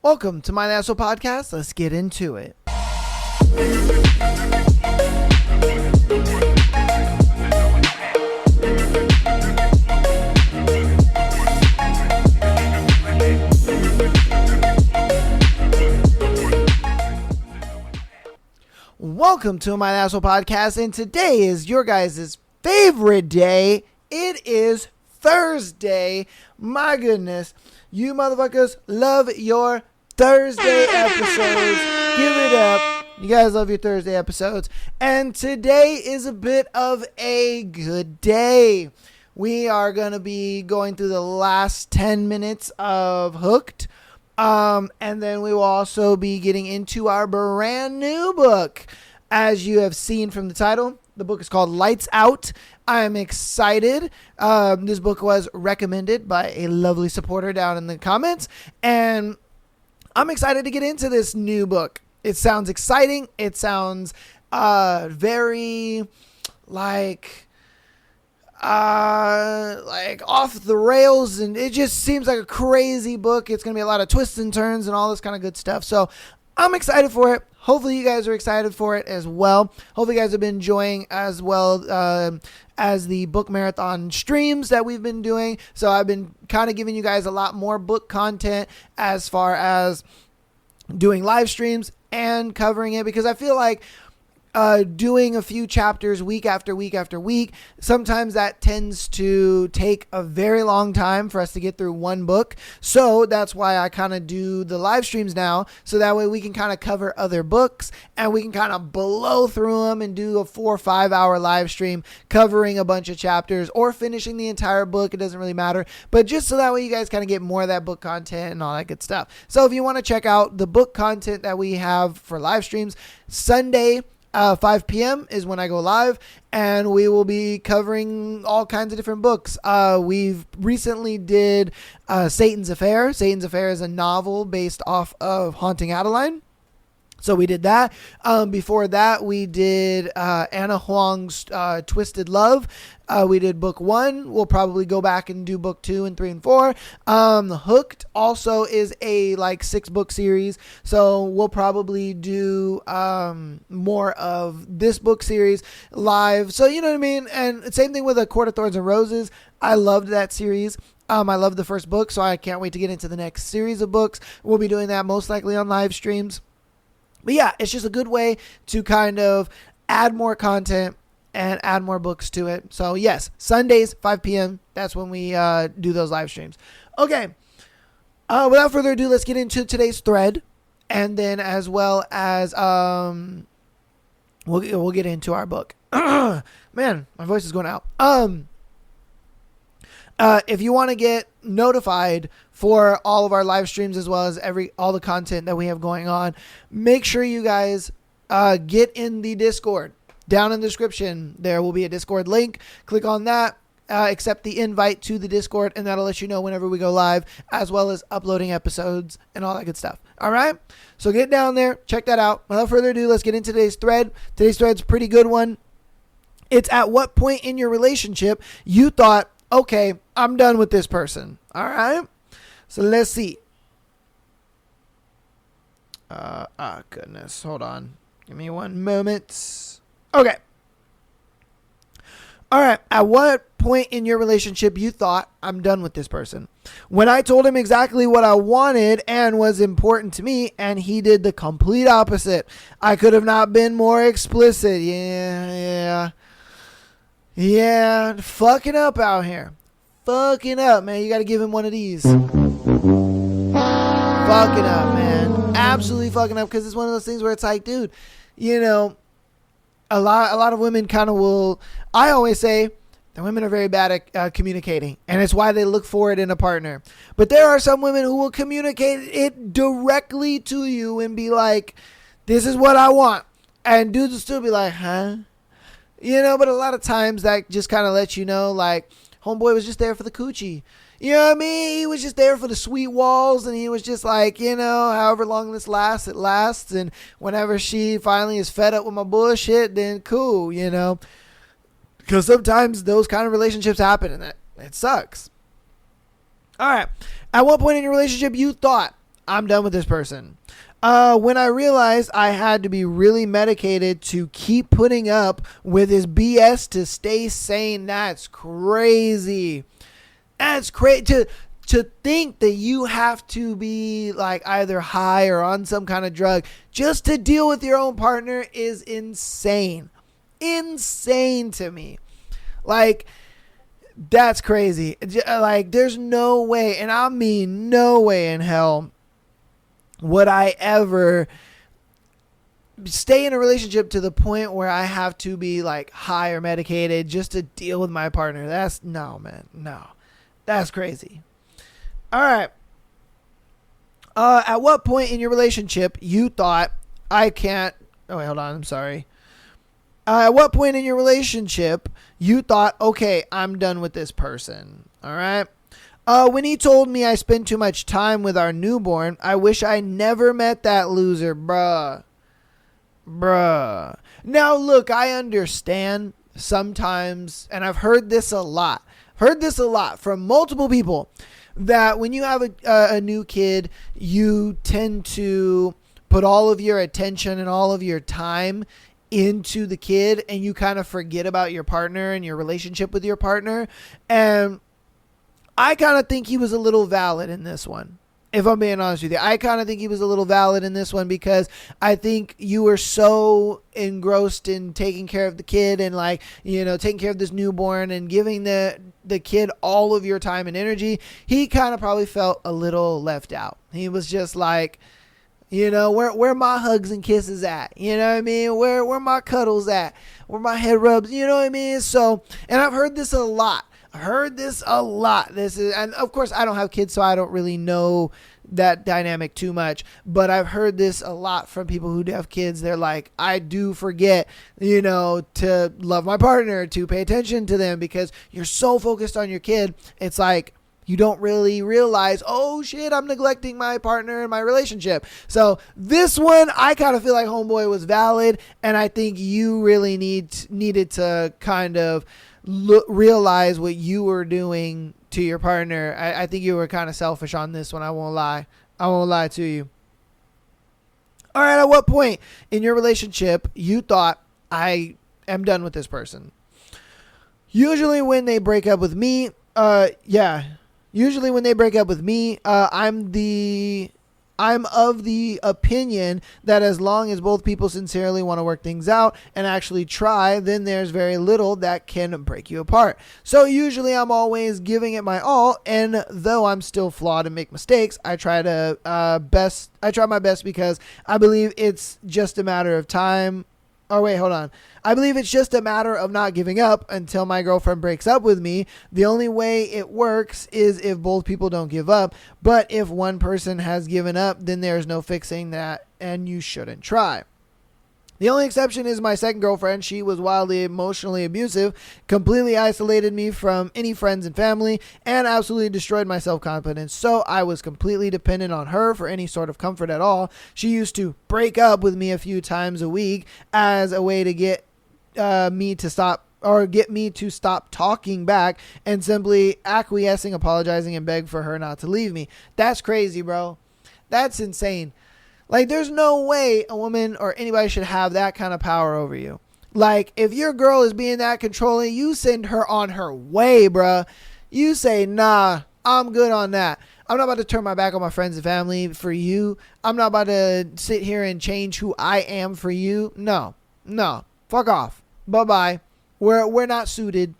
Welcome to My Asshole Podcast. Let's get into it. Welcome to My Asshole Podcast, and today is your guys' favorite day. It is Thursday. My goodness, you motherfuckers love your Thursday episodes. Give it up. You guys love your Thursday episodes. And today is a bit of a good day. We are going to be going through the last 10 minutes of Hooked. And then we will also be getting into our brand new book. As you have seen from the title, the book is called Lights Out. I'm excited. This book was recommended by a lovely supporter down in the comments. And I'm excited to get into this new book. It sounds exciting. It sounds very like off the rails, and it just seems like a crazy book. It's going to be a lot of twists and turns and all this kind of good stuff. So I'm excited for it. Hopefully you guys are excited for it as well. Hopefully you guys have been enjoying as well as the book marathon streams that we've been doing. So I've been kind of giving you guys a lot more book content as far as doing live streams and covering it, because I feel like doing a few chapters week after week after week, sometimes that tends to take a very long time for us to get through one book. So that's why I kind of do the live streams now, so that way we can kind of cover other books and we can kind of blow through them and do a 4 or 5 hour live stream covering a bunch of chapters or finishing the entire book. It doesn't really matter, but just so that way you guys kind of get more of that book content and all that good stuff. So if you want to check out the book content that we have for live streams, Sunday 5 p.m. is when I go live, and we will be covering all kinds of different books. We've recently did Satan's Affair. Satan's Affair is a novel based off of Haunting Adeline. So we did that. Before that, we did Anna Huang's Twisted Love. We did book 1. We'll probably go back and do book 2 and 3 and 4. Hooked also is a 6-book series. So we'll probably do more of this book series live. So you know what I mean? And same thing with A Court of Thorns and Roses. I loved that series. I love the first book, so I can't wait to get into the next series of books. We'll be doing that most likely on live streams. But yeah, it's just a good way to kind of add more content and add more books to it. So yes, Sundays, 5 p.m. That's when we do those live streams. Okay. Without further ado, let's get into today's thread. And then as well as we'll get into our book. Man, my voice is going out. If you want to get notified for all of our live streams as well as all the content that we have going on, make sure you guys get in the Discord. Down in the description, there will be a Discord link. Click on that, accept the invite to the Discord, and that'll let you know whenever we go live, as well as uploading episodes and all that good stuff. All right? So get down there. Check that out. Without further ado, let's get into today's thread. Today's thread's a pretty good one. It's at what point in your relationship you thought, okay, I'm done with this person. All right? So let's see. Goodness. Hold on. Give me one moment. Okay. All right. At what point in your relationship you thought, I'm done with this person? When I told him exactly what I wanted and was important to me, and he did the complete opposite. I could have not been more explicit. Yeah. Fucking up out here. Fucking up, man. You got to give him one of these. Fucking up, man. Absolutely fucking up, because it's one of those things where it's like, dude, you know, a lot of women kind of will. I always say that women are very bad at communicating, and it's why they look for it in a partner. But there are some women who will communicate it directly to you and be like, this is what I want. And dudes will still be like, huh? You know, but a lot of times that just kind of lets you know, like, homeboy was just there for the coochie. You know what I mean? He was just there for the sweet walls, and he was just like, you know, however long this lasts, it lasts. And whenever she finally is fed up with my bullshit, then cool, you know. Because sometimes those kind of relationships happen, and it sucks. All right. At what point in your relationship you thought, I'm done with this person. When I realized I had to be really medicated to keep putting up with his BS to stay sane, that's crazy. That's crazy. To think that you have to be like either high or on some kind of drug just to deal with your own partner is insane. Insane to me. Like, that's crazy. Like, there's no way, and I mean no way in hell would I ever stay in a relationship to the point where I have to be like high or medicated just to deal with my partner. No, man. No. That's crazy. All right. At what point in your relationship you thought I can't... Oh, wait, hold on. I'm sorry. At what point in your relationship you thought, okay, I'm done with this person? All right. When he told me I spend too much time with our newborn, I wish I never met that loser, bruh. Now, look, I understand sometimes, and I've heard this a lot from multiple people, that when you have a new kid, you tend to put all of your attention and all of your time into the kid, and you kind of forget about your partner and your relationship with your partner. And I kind of think he was a little valid in this one. If I'm being honest with you, I kind of think he was a little valid in this one, because I think you were so engrossed in taking care of the kid and taking care of this newborn and giving the kid all of your time and energy. He kind of probably felt a little left out. He was just like, where my hugs and kisses at? You know what I mean? Where my cuddles at? Where my head rubs? You know what I mean? So, and I've heard this a lot. And of course I don't have kids, so I don't really know that dynamic too much, but I've heard this a lot from people who do have kids. They're like, I do forget, to love my partner, to pay attention to them, because you're so focused on your kid. It's like, you don't really realize, oh shit, I'm neglecting my partner and my relationship. So this one, I kind of feel like homeboy was valid, and I think you really needed to kind of realize what you were doing to your partner. I think you were kind of selfish on this one. I won't lie to you. All right. At what point in your relationship you thought, I am done with this person? Usually when they break up with me, I'm of the opinion that as long as both people sincerely want to work things out and actually try, then there's very little that can break you apart. So usually I'm always giving it my all, and though I'm still flawed and make mistakes, I try my best, because I believe it's just a matter of time. Oh, wait, hold on. I believe it's just a matter of not giving up until my girlfriend breaks up with me. The only way it works is if both people don't give up. But if one person has given up, then there's no fixing that, and you shouldn't try. The only exception is my second girlfriend. She was wildly emotionally abusive, completely isolated me from any friends and family, and absolutely destroyed my self-confidence. So I was completely dependent on her for any sort of comfort at all. She used to break up with me a few times a week as a way to get me to stop talking back, and simply acquiescing, apologizing, and beg for her not to leave me. That's crazy, bro. That's insane. Like, there's no way a woman or anybody should have that kind of power over you. Like, if your girl is being that controlling, you send her on her way, bruh. You say, nah, I'm good on that. I'm not about to turn my back on my friends and family for you. I'm not about to sit here and change who I am for you. No. Fuck off. Bye-bye. We're not suited.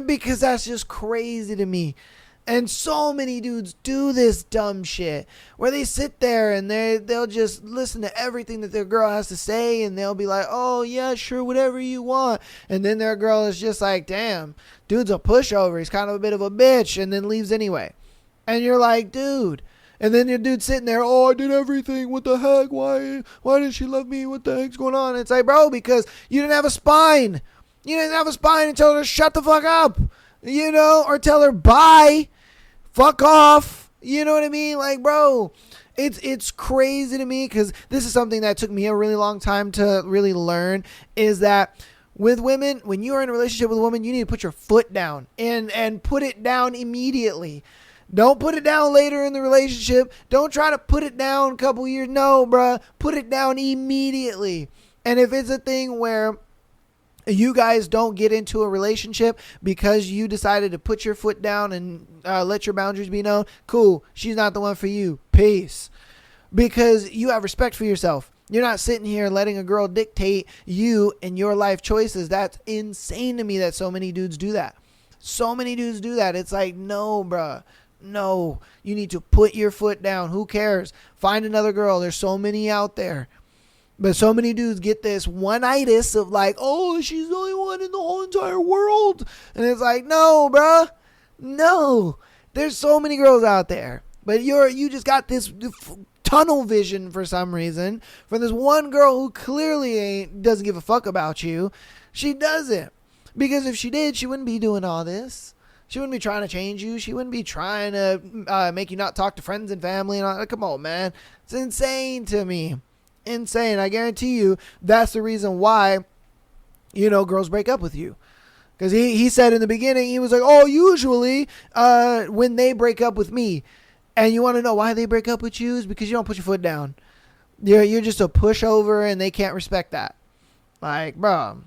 Because that's just crazy to me. And so many dudes do this dumb shit where they sit there and they'll just listen to everything that their girl has to say, and they'll be like, oh yeah, sure, whatever you want. And then their girl is just like, damn, dude's a pushover. He's kind of a bit of a bitch, and then leaves anyway. And you're like, dude. And then your dude's sitting there, oh, I did everything. What the heck? Why didn't she love me? What the heck's going on? It's like, bro, because you didn't have a spine. You didn't have a spine and tell her to shut the fuck up, or tell her bye. Fuck off. You know what I mean? Like, bro, it's crazy to me, because this is something that took me a really long time to really learn, is that with women, when you are in a relationship with a woman, you need to put your foot down and put it down immediately. Don't put it down later in the relationship. Don't try to put it down a couple years. No, bruh. Put it down immediately. And if it's a thing where you guys don't get into a relationship because you decided to put your foot down and let your boundaries be known, cool. She's not the one for you. Peace. Because you have respect for yourself. You're not sitting here letting a girl dictate you and your life choices. That's insane to me that so many dudes do that. So many dudes do that. It's like, no, bruh. No. You need to put your foot down. Who cares? Find another girl. There's so many out there. But so many dudes get this one-itis of like, oh, she's the only one in the whole entire world. And it's like, no, bruh. No. There's so many girls out there. But you just got this tunnel vision for some reason for this one girl who clearly doesn't give a fuck about you. She doesn't. Because if she did, she wouldn't be doing all this. She wouldn't be trying to change you. She wouldn't be trying to make you not talk to friends and family. And all. Come on, man. It's insane to me. Insane. I guarantee you that's the reason why, girls break up with you. Because he said in the beginning, he was like, oh, usually when they break up with me. And you want to know why they break up with you is because you don't put your foot down. You're just a pushover and they can't respect that. Like, bro.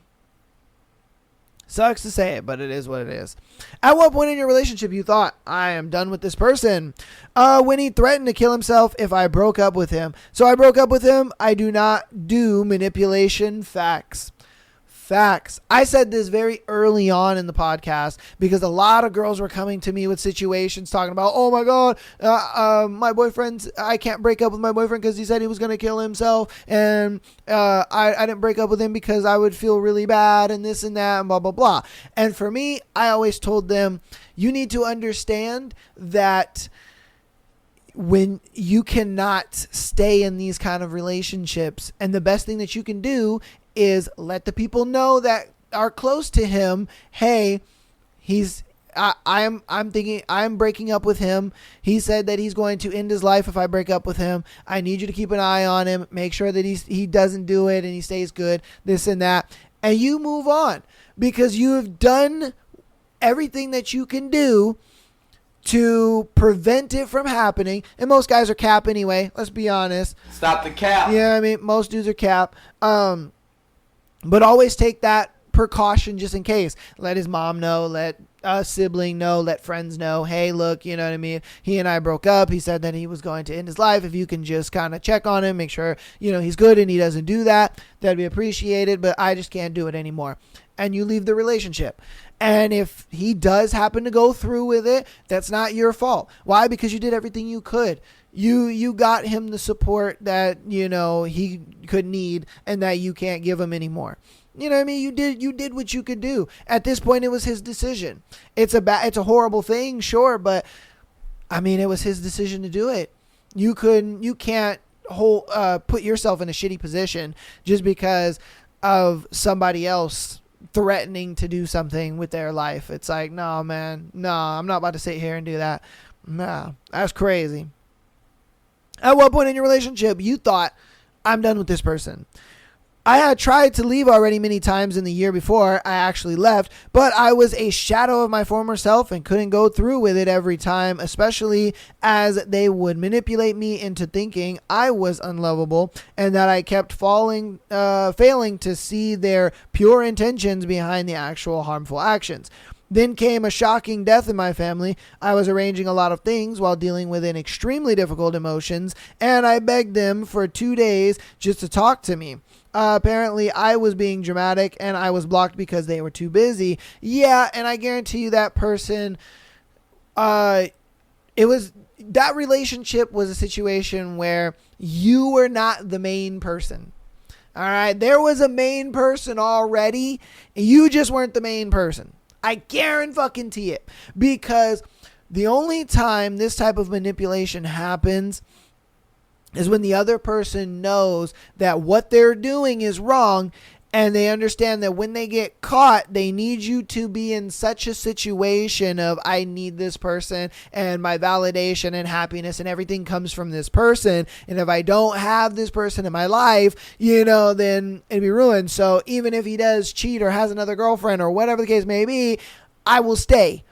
Sucks to say it, but it is what it is. At what point in your relationship you thought, I am done with this person? When he threatened to kill himself if I broke up with him. So I broke up with him. I do not do manipulation. Facts. I said this very early on in the podcast because a lot of girls were coming to me with situations talking about, oh my God, I can't break up with my boyfriend because he said he was going to kill himself. And I didn't break up with him because I would feel really bad and this and that and blah, blah, blah. And for me, I always told them, you need to understand that when you cannot stay in these kind of relationships, and the best thing that you can do is let the people know that are close to him, hey, I'm thinking I'm breaking up with him. He said that he's going to end his life if I break up with him. I need you to keep an eye on him, make sure that he doesn't do it and he stays good, this and that. And you move on because you have done everything that you can do to prevent it from happening. And most guys are cap anyway. Let's be honest. Stop the cap. Yeah, I mean, most dudes are cap. But always take that precaution just in case. Let his mom know, let a sibling know, let friends know, hey, look, you know what I mean? He and I broke up. He said that he was going to end his life. If you can just kind of check on him, make sure, he's good and he doesn't do that, that'd be appreciated, but I just can't do it anymore. And you leave the relationship. And if he does happen to go through with it, that's not your fault. Why? Because you did everything you could. You got him the support that, he could need and that you can't give him anymore. You know what I mean? You did what you could do. At this point, it was his decision. It's a horrible thing, sure, but I mean, it was his decision to do it. You can't put yourself in a shitty position just because of somebody else threatening to do something with their life. It's like, no, man, no, I'm not about to sit here and do that. No, that's crazy. At what point in your relationship you thought, I'm done with this person? I had tried to leave already many times in the year before I actually left, but I was a shadow of my former self and couldn't go through with it every time, especially as they would manipulate me into thinking I was unlovable and that I kept failing to see their pure intentions behind the actual harmful actions. Then came a shocking death in my family. I was arranging a lot of things while dealing with an extremely difficult emotions, and I begged them for 2 days just to talk to me. Apparently, I was being dramatic, and I was blocked because they were too busy. Yeah, and I guarantee you that person, that relationship was a situation where you were not the main person. All right, there was a main person already, and you just weren't the main person. I guarantee it, because the only time this type of manipulation happens is when the other person knows that what they're doing is wrong, and they understand that when they get caught, they need you to be in such a situation of, I need this person and my validation and happiness and everything comes from this person. And if I don't have this person in my life, then it'd be ruined. So even if he does cheat or has another girlfriend or whatever the case may be, I will stay.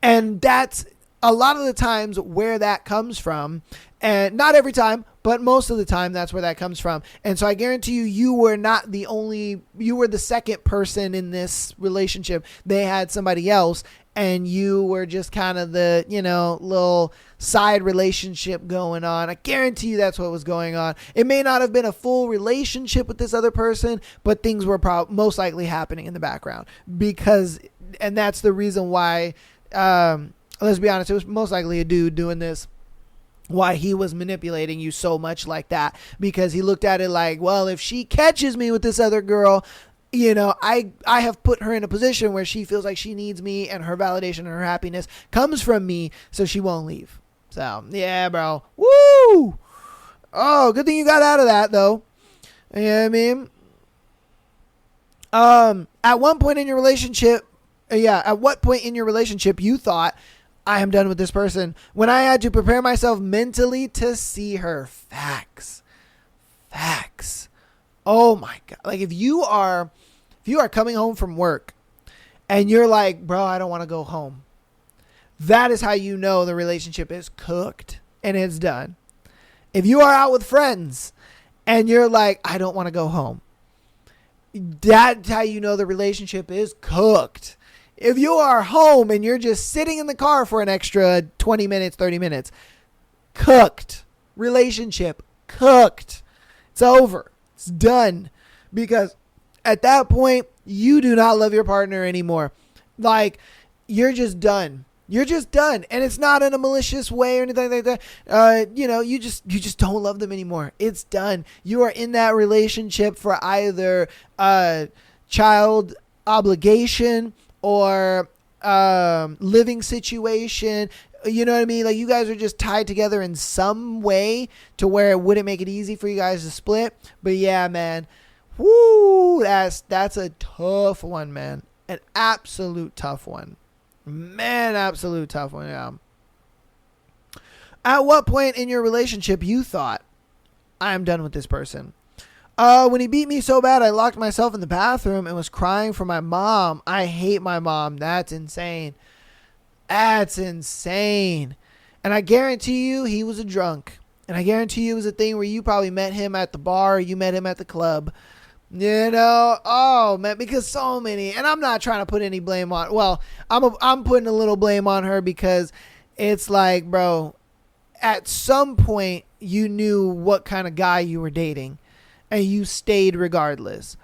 And that's a lot of the times where that comes from, and not every time, but most of the time that's where that comes from. And so I guarantee you were not the only, you were the second person in this relationship. They had somebody else, and you were just kind of the, little side relationship going on. I guarantee you that's what was going on. It may not have been a full relationship with this other person, but things were most likely happening in the background and that's the reason why, let's be honest, it was most likely a dude doing this. Why he was manipulating you so much like that, because he looked at it like, well, if she catches me with this other girl, I have put her in a position where she feels like she needs me, and her validation and her happiness comes from me, so she won't leave. So yeah, bro. Woo! Oh, good thing you got out of that though. You know what I mean? At what point in your relationship you thought, I am done with this person, when I had to prepare myself mentally to see her? Facts. Oh my God. Like if you are coming home from work and you're like, bro, I don't want to go home. That is how you know the relationship is cooked and it's done. If you are out with friends and you're like, I don't want to go home, that's how you know the relationship is cooked. If you are home and you're just sitting in the car for an extra 20 minutes, 30 minutes, cooked. Relationship cooked. It's over. It's done. Because at that point, you do not love your partner anymore. Like, you're just done. You're just done. And it's not in a malicious way or anything like that. You just don't love them anymore. It's done. You are in that relationship for either child obligation or living situation. You know what I mean? Like, you guys are just tied together in some way to where it wouldn't make it easy for you guys to split. But yeah, man. Woo! That's a tough one, man. An absolute tough one. Man, absolute tough one, yeah. At what point in your relationship you thought, I am done with this person? When he beat me so bad, I locked myself in the bathroom and was crying for my mom. I hate my mom. That's insane. That's insane. And I guarantee you he was a drunk. And I guarantee you it was a thing where you probably met him at the bar or you met him at the club. Oh man, because so many, and I'm not trying to put any blame on, well, I'm putting a little blame on her, because it's like, bro, at some point you knew what kind of guy you were dating. And you stayed regardless.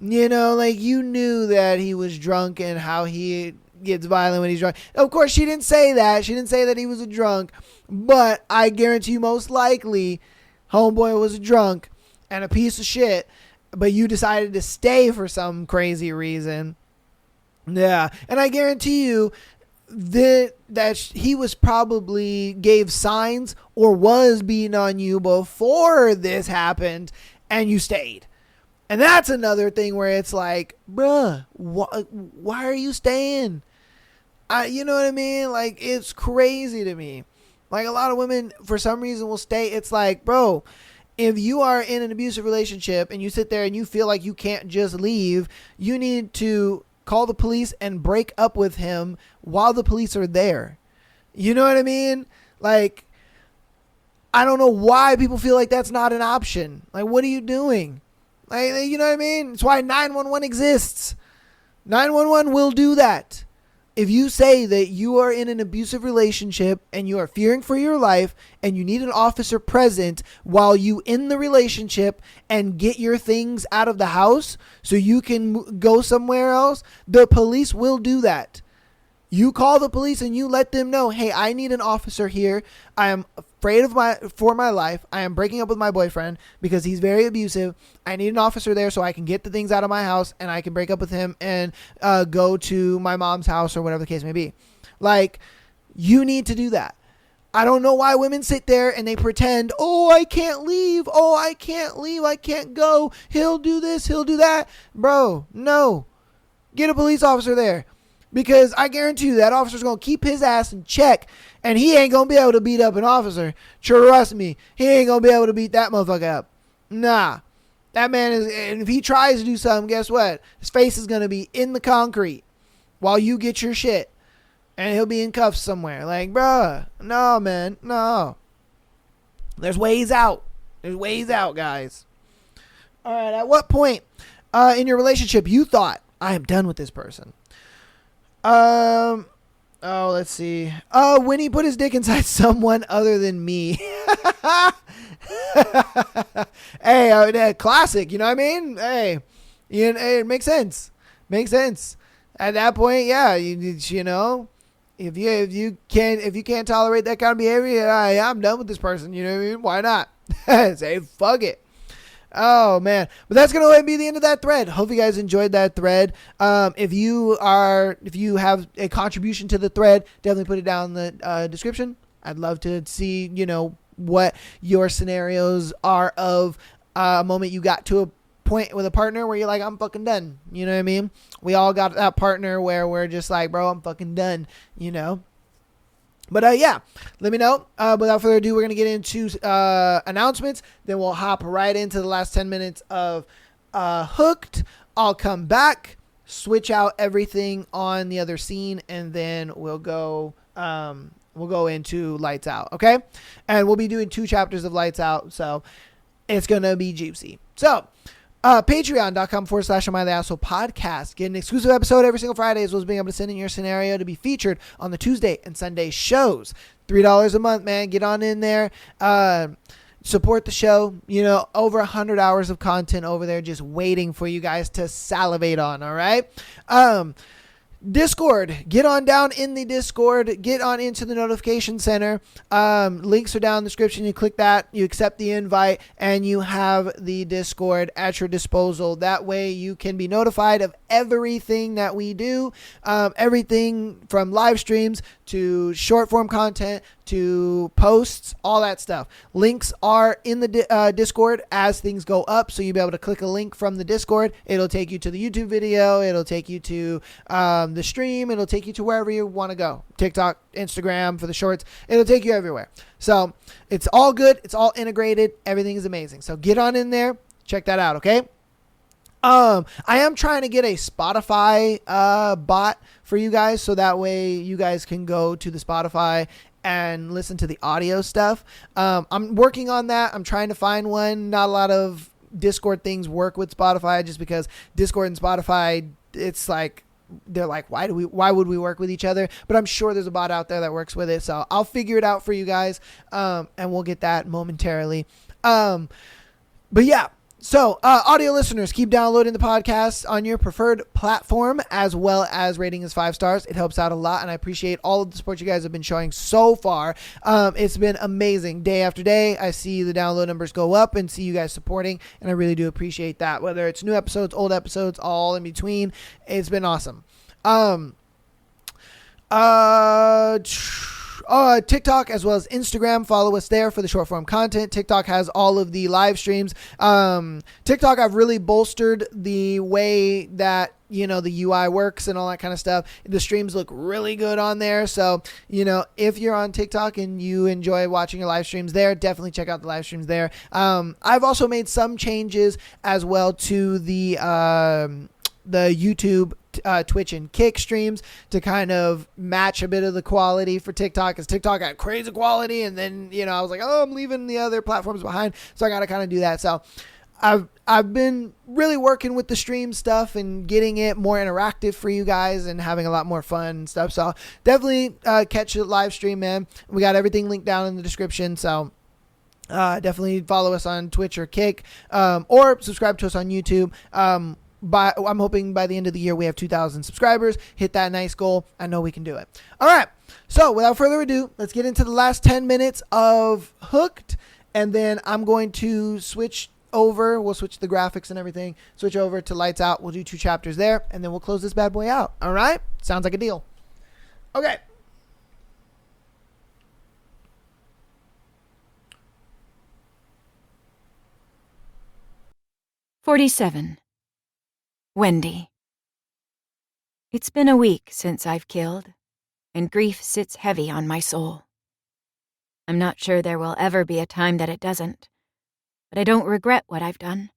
Like you knew that he was drunk and how he gets violent when he's drunk. Of course, she didn't say that. She didn't say that he was a drunk. But I guarantee you most likely homeboy was a drunk and a piece of shit. But you decided to stay for some crazy reason. Yeah. And I guarantee you that he was probably gave signs or was beating on you before this happened. And you stayed. And that's another thing where it's like, bruh, why are you staying? You know what I mean? Like, it's crazy to me. Like, a lot of women, for some reason, will stay. It's like, bro, if you are in an abusive relationship and you sit there and you feel like you can't just leave, you need to call the police and break up with him while the police are there. You know what I mean? Like, I don't know why people feel like that's not an option. Like, what are you doing? Like, you know what I mean? It's why 911 exists. 911 will do that. If you say that you are in an abusive relationship and you are fearing for your life and you need an officer present while you in the relationship and get your things out of the house so you can go somewhere else, the police will do that. You call the police and you let them know, hey, I need an officer here. I am afraid for my life. I am breaking up with my boyfriend because he's very abusive. I need an officer there so I can get the things out of my house and I can break up with him and go to my mom's house or whatever the case may be. Like, you need to do that. I don't know why women sit there and they pretend, oh, I can't leave. Oh, I can't leave. I can't go. He'll do this. He'll do that. Bro, no. Get a police officer there. Because I guarantee you that officer's going to keep his ass in check and he ain't going to be able to beat up an officer. Trust me, he ain't going to be able to beat that motherfucker up. Nah. That man is, and if he tries to do something, guess what? His face is going to be in the concrete while you get your shit. and he'll be in cuffs somewhere. Like, bruh, no, man, no. There's ways out. There's ways out, guys. All right, at what point in your relationship you thought, I am done with this person? Let's see. When he put his dick inside someone other than me. Hey, classic, you know what I mean? Hey, it makes sense. Makes sense. At that point, yeah, you know, if you can't tolerate that kind of behavior, I'm done with this person. You know what I mean? Why not? Say fuck it. Oh man, but that's gonna be the end of that thread. Hope you guys enjoyed that thread. If you have a contribution to the thread, definitely put it down in the description. I'd love to see, you know, what your scenarios are of a moment you got to a point with a partner where you're like, I'm fucking done. You know what I mean? We all got that partner where we're just like, bro, I'm fucking done. You know. But yeah, let me know. Without further ado, we're going to get into announcements. Then we'll hop right into the last 10 minutes of Hooked. I'll come back, switch out everything on the other scene, and then we'll go into Lights Out, okay? And we'll be doing 2 chapters of Lights Out, so it's going to be juicy. So, Patreon.com/Am I the Asshole podcast. Get an exclusive episode every single Friday, as well as being able to send in your scenario to be featured on the Tuesday and Sunday shows. $3 a month, man. Get on in there. Support the show. You know, over 100 hours of content over there just waiting for you guys to salivate on, all right? Discord, get on down in the Discord, get on into the notification center. Links are down in the description. You click that, you accept the invite, and you have the Discord at your disposal. That way you can be notified of everything that we do, everything from live streams to short form content to posts, all that stuff. Links are in the Discord as things go up, so you'll be able to click a link from the Discord. It'll take you to the YouTube video. It'll take you to the stream. It'll take you to wherever you want to go. TikTok, Instagram for the shorts. It'll take you everywhere. So it's all good. It's all integrated. Everything is amazing. So get on in there. Check that out, okay? I am trying to get a Spotify bot for you guys, so that way you guys can go to the Spotify and listen to the audio stuff. I'm working on that. I'm trying to find one. Not a lot of Discord things work with Spotify, just because Discord and Spotify, it's like, they're like, why would we work with each other? But I'm sure there's a bot out there that works with it. So I'll figure it out for you guys. And we'll get that momentarily. But yeah. So, audio listeners, keep downloading the podcast on your preferred platform, as well as rating us 5 stars. It helps out a lot, and I appreciate all of the support you guys have been showing so far. It's been amazing. Day after day, I see the download numbers go up and see you guys supporting, and I really do appreciate that. Whether it's new episodes, old episodes, all in between, it's been awesome. TikTok as well as Instagram. Follow us there for the short form content. TikTok has all of the live streams. TikTok, I've really bolstered the way that, you know, the UI works and all that kind of stuff. The streams look really good on there. So, you know, if you're on TikTok and you enjoy watching your live streams there, definitely check out the live streams there. I've also made some changes as well to the YouTube, Twitch and Kick streams to kind of match a bit of the quality for TikTok, because TikTok had crazy quality, and then, you know, I was like, oh, I'm leaving the other platforms behind, so I got to kind of do that. So I've been really working with the stream stuff and getting it more interactive for you guys and having a lot more fun and stuff. So definitely catch the live stream, man. We got everything linked down in the description. So definitely follow us on Twitch or Kick, or subscribe to us on YouTube. I'm hoping by the end of the year we have 2,000 subscribers. Hit that nice goal. I know we can do it. All right. So without further ado, let's get into the last 10 minutes of Hooked. And then I'm going to switch over. We'll switch the graphics and everything. Switch over to Lights Out. We'll do 2 chapters there. And then we'll close this bad boy out. All right. Sounds like a deal. Okay. "47. Wendy. It's been a week since I've killed, and grief sits heavy on my soul. I'm not sure there will ever be a time that it doesn't, but I don't regret what I've done.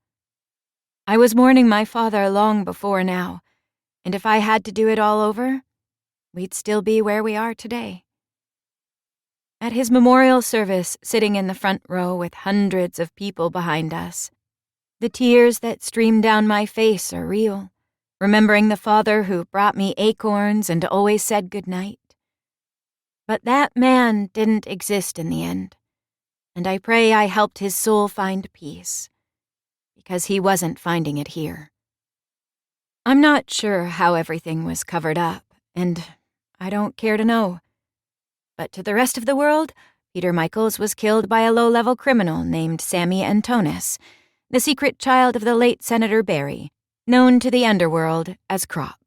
I was mourning my father long before now, and if I had to do it all over, we'd still be where we are today. At his memorial service, sitting in the front row with hundreds of people behind us, the tears that stream down my face are real, remembering the father who brought me acorns and always said goodnight. But that man didn't exist in the end, and I pray I helped his soul find peace, because he wasn't finding it here. I'm not sure how everything was covered up, and I don't care to know. But to the rest of the world, Peter Michaels was killed by a low-level criminal named Sammy Antonis, the secret child of the late Senator Barry, known to the underworld as Croc.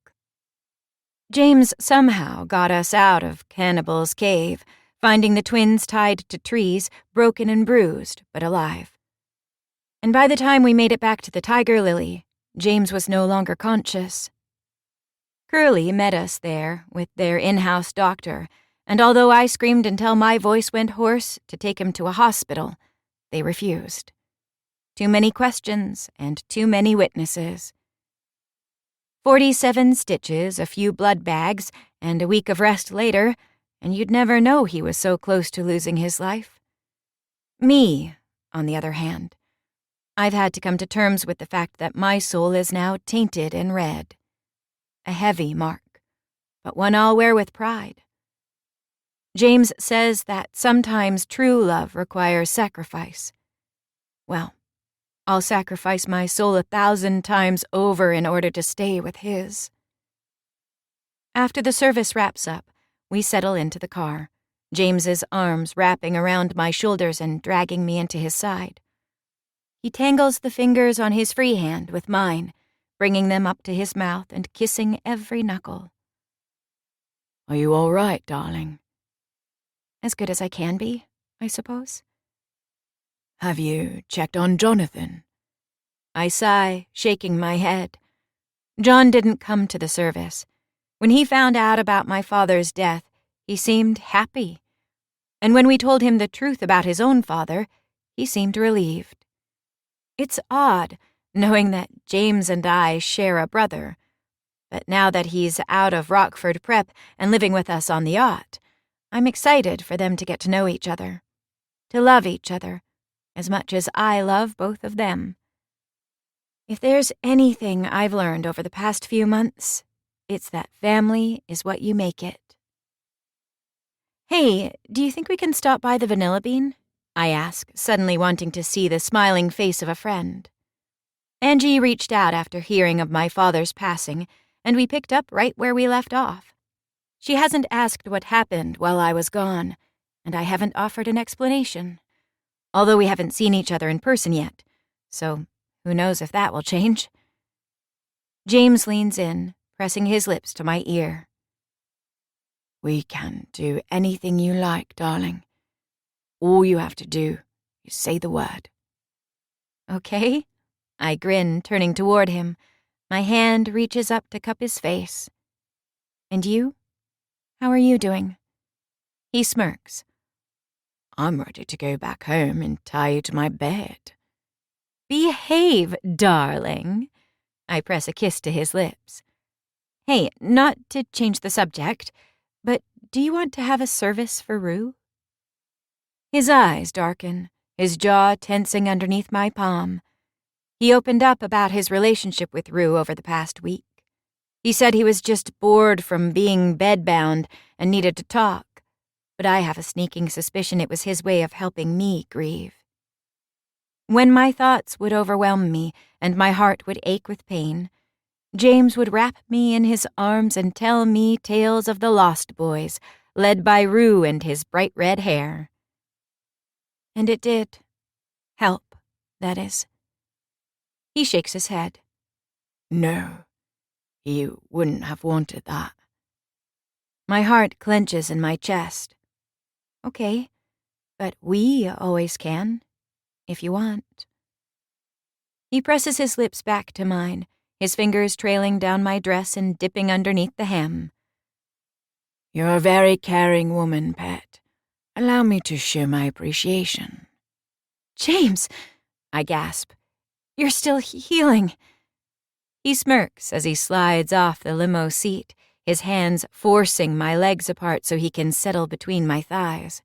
James somehow got us out of Cannibal's Cave, finding the twins tied to trees, broken and bruised, but alive. And by the time we made it back to the Tiger Lily, James was no longer conscious. Curly met us there with their in-house doctor, and although I screamed until my voice went hoarse to take him to a hospital, they refused. Too many questions and too many witnesses. 47 stitches, a few blood bags, and a week of rest later, and you'd never know he was so close to losing his life. Me, on the other hand, I've had to come to terms with the fact that my soul is now tainted in red. A heavy mark, but one I'll wear with pride. James says that sometimes true love requires sacrifice. Well, I'll sacrifice my soul 1,000 times over in order to stay with his. After the service wraps up, we settle into the car, James's arms wrapping around my shoulders and dragging me into his side. He tangles the fingers on his free hand with mine, bringing them up to his mouth and kissing every knuckle. "Are you all right, darling?" "As good as I can be, I suppose." "Have you checked on Jonathan?" I sigh, shaking my head. John didn't come to the service. When he found out about my father's death, he seemed happy. And when we told him the truth about his own father, he seemed relieved. It's odd, knowing that James and I share a brother. But now that he's out of Rockford Prep and living with us on the yacht, I'm excited for them to get to know each other, to love each other, as much as I love both of them. If there's anything I've learned over the past few months, it's that family is what you make it. "Hey, do you think we can stop by the Vanilla Bean?" I ask, suddenly wanting to see the smiling face of a friend. Angie reached out after hearing of my father's passing, and we picked up right where we left off. She hasn't asked what happened while I was gone, and I haven't offered an explanation. Although we haven't seen each other in person yet, so who knows if that will change. James leans in, pressing his lips to my ear. "We can do anything you like, darling. All you have to do is say the word." "Okay." I grin, turning toward him. My hand reaches up to cup his face. "And you? How are you doing?" He smirks. "I'm ready to go back home and tie you to my bed." "Behave, darling." I press a kiss to his lips. "Hey, not to change the subject, but do you want to have a service for Rue?" His eyes darken, his jaw tensing underneath my palm. He opened up about his relationship with Rue over the past week. He said he was just bored from being bedbound and needed to talk, but I have a sneaking suspicion it was his way of helping me grieve. When my thoughts would overwhelm me and my heart would ache with pain, James would wrap me in his arms and tell me tales of the Lost Boys, led by Rue and his bright red hair. And it did. Help, that is. He shakes his head. "No, he wouldn't have wanted that." My heart clenches in my chest. "Okay, but we always can, if you want." He presses his lips back to mine, his fingers trailing down my dress and dipping underneath the hem. "You're a very caring woman, Pet. Allow me to show my appreciation." "James," I gasp, "you're still healing." He smirks as he slides off the limo seat, his hands forcing my legs apart so he can settle between my thighs.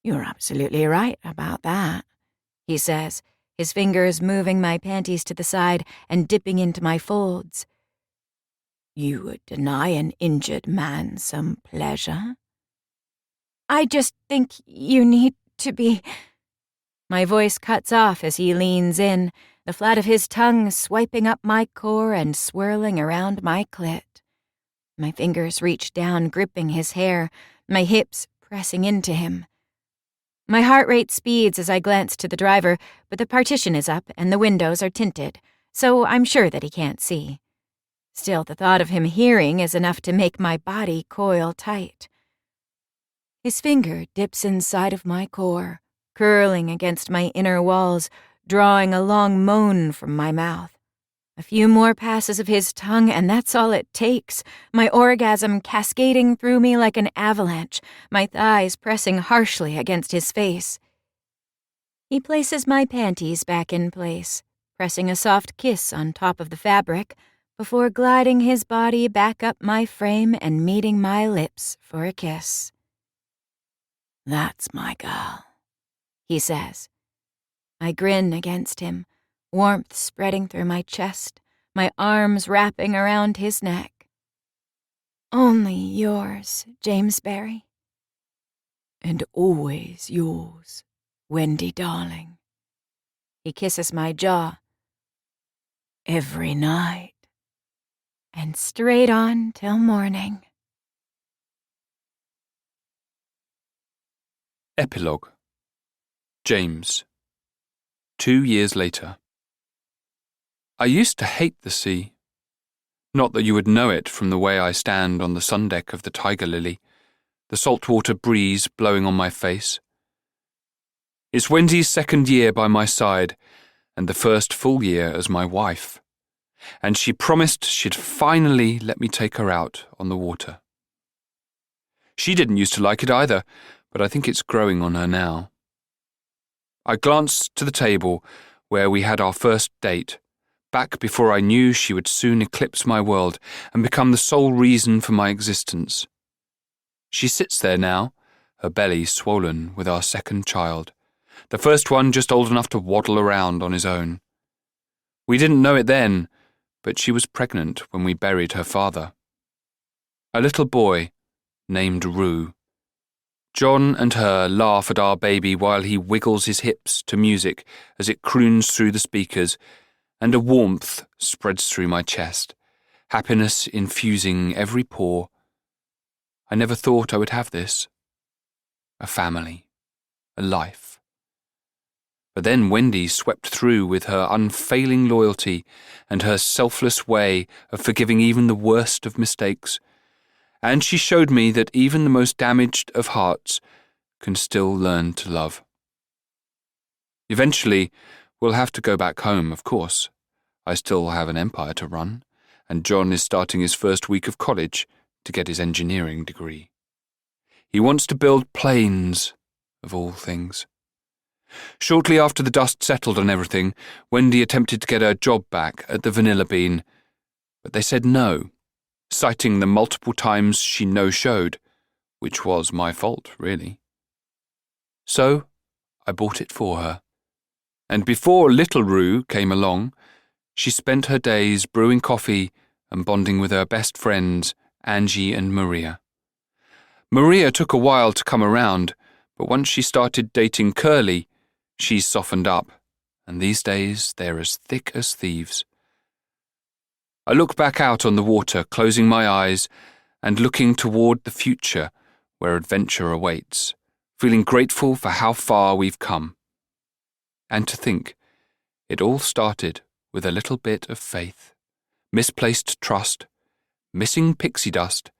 "You're absolutely right about that," he says, his fingers moving my panties to the side and dipping into my folds. "You would deny an injured man some pleasure?" "I just think you need to be—" My voice cuts off as he leans in, the flat of his tongue swiping up my core and swirling around my clit. My fingers reach down, gripping his hair, my hips pressing into him. My heart rate speeds as I glance to the driver, but the partition is up and the windows are tinted, so I'm sure that he can't see. Still, the thought of him hearing is enough to make my body coil tight. His finger dips inside of my core, curling against my inner walls, drawing a long moan from my mouth. A few more passes of his tongue, and that's all it takes, my orgasm cascading through me like an avalanche, my thighs pressing harshly against his face. He places my panties back in place, pressing a soft kiss on top of the fabric, before gliding his body back up my frame and meeting my lips for a kiss. "That's my girl," he says. I grin against him, warmth spreading through my chest, my arms wrapping around his neck. "Only yours, James Barry." "And always yours, Wendy darling." He kisses my jaw. "Every night." And straight on till morning. Epilogue. James. 2 years later. I used to hate the sea. Not that you would know it from the way I stand on the sundeck of the Tiger Lily, the saltwater breeze blowing on my face. It's Wendy's second year by my side, and the first full year as my wife, and she promised she'd finally let me take her out on the water. She didn't used to like it either, but I think it's growing on her now. I glanced to the table where we had our first date, back before I knew she would soon eclipse my world and become the sole reason for my existence. She sits there now, her belly swollen with our second child, the first one just old enough to waddle around on his own. We didn't know it then, but she was pregnant when we buried her father. A little boy named Rue. John and her laugh at our baby while he wiggles his hips to music as it croons through the speakers, and a warmth spreads through my chest, happiness infusing every pore. I never thought I would have this. A family. A life. But then Wendy swept through with her unfailing loyalty and her selfless way of forgiving even the worst of mistakes, and she showed me that even the most damaged of hearts can still learn to love. Eventually, we'll have to go back home, of course. I still have an empire to run, and John is starting his first week of college to get his engineering degree. He wants to build planes, of all things. Shortly after the dust settled on everything, Wendy attempted to get her job back at the Vanilla Bean, but they said no, citing the multiple times she no-showed, which was my fault, really. So, I bought it for her. And before little Rue came along, she spent her days brewing coffee and bonding with her best friends, Angie and Maria. Maria took a while to come around, but once she started dating Curly, she softened up, and these days they're as thick as thieves. I look back out on the water, closing my eyes and looking toward the future where adventure awaits, feeling grateful for how far we've come. And to think, it all started with a little bit of faith, misplaced trust, missing pixie dust,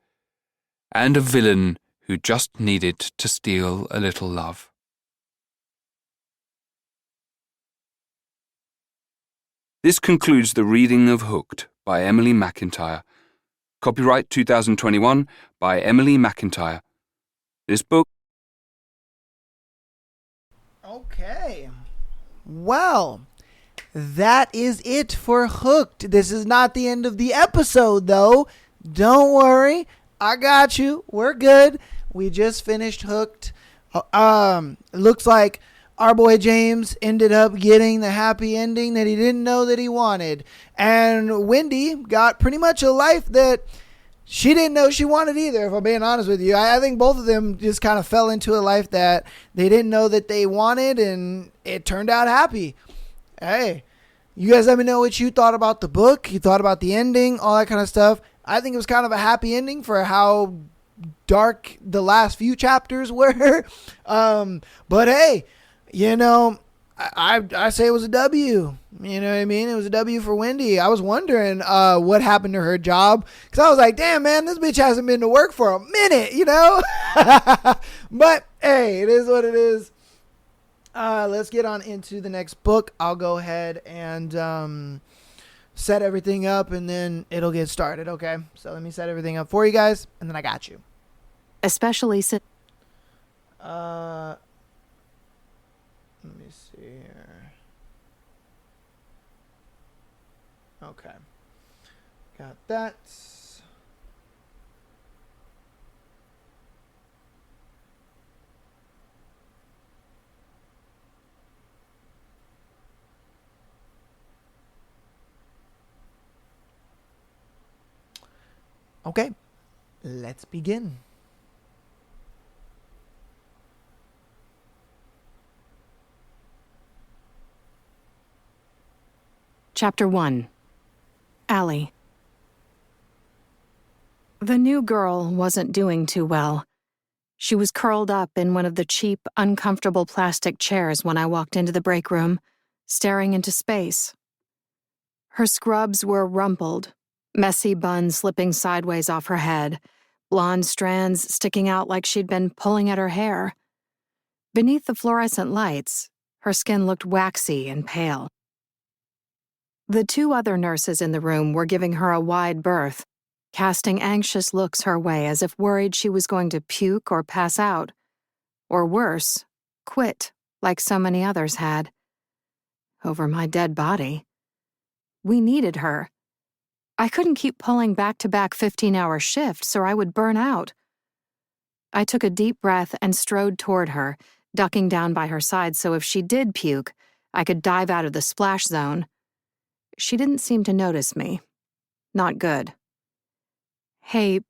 and a villain who just needed to steal a little love. This concludes the reading of Hooked by Emily McIntyre. Copyright 2021 by Emily McIntyre. This book... Okay. Well, that is it for Hooked. This is not the end of the episode, though. Don't worry. I got you. We're good. We just finished Hooked. Looks like our boy James ended up getting the happy ending that he didn't know that he wanted. And Wendy got pretty much a life that she didn't know she wanted either, if I'm being honest with you. I think both of them just kind of fell into a life that they didn't know that they wanted, and it turned out happy. Hey, you guys let me know what you thought about the book. You thought about the ending, all that kind of stuff. I think it was kind of a happy ending for how dark the last few chapters were. But hey, I say it was a W. You know what I mean? It was a W for Wendy. I was wondering what happened to her job, because I was like, damn, man, this bitch hasn't been to work for a minute, But hey, it is what it is. Let's get on into the next book. I'll go ahead and set everything up, and then it'll get started, okay? So let me set everything up for you guys, and then I got you. Especially since... Let me see here. Okay. Got that. Okay. Let's begin. Chapter 1. Allie. The new girl wasn't doing too well. She was curled up in one of the cheap, uncomfortable plastic chairs when I walked into the break room, staring into space. Her scrubs were rumpled, messy bun slipping sideways off her head, blonde strands sticking out like she'd been pulling at her hair. Beneath the fluorescent lights, her skin looked waxy and pale. The two other nurses in the room were giving her a wide berth, casting anxious looks her way as if worried she was going to puke or pass out. Or worse, quit, like so many others had. Over my dead body. We needed her. I couldn't keep pulling back-to-back 15-hour shifts or I would burn out. I took a deep breath and strode toward her, ducking down by her side so if she did puke, I could dive out of the splash zone. She didn't seem to notice me. Not good. "Hey,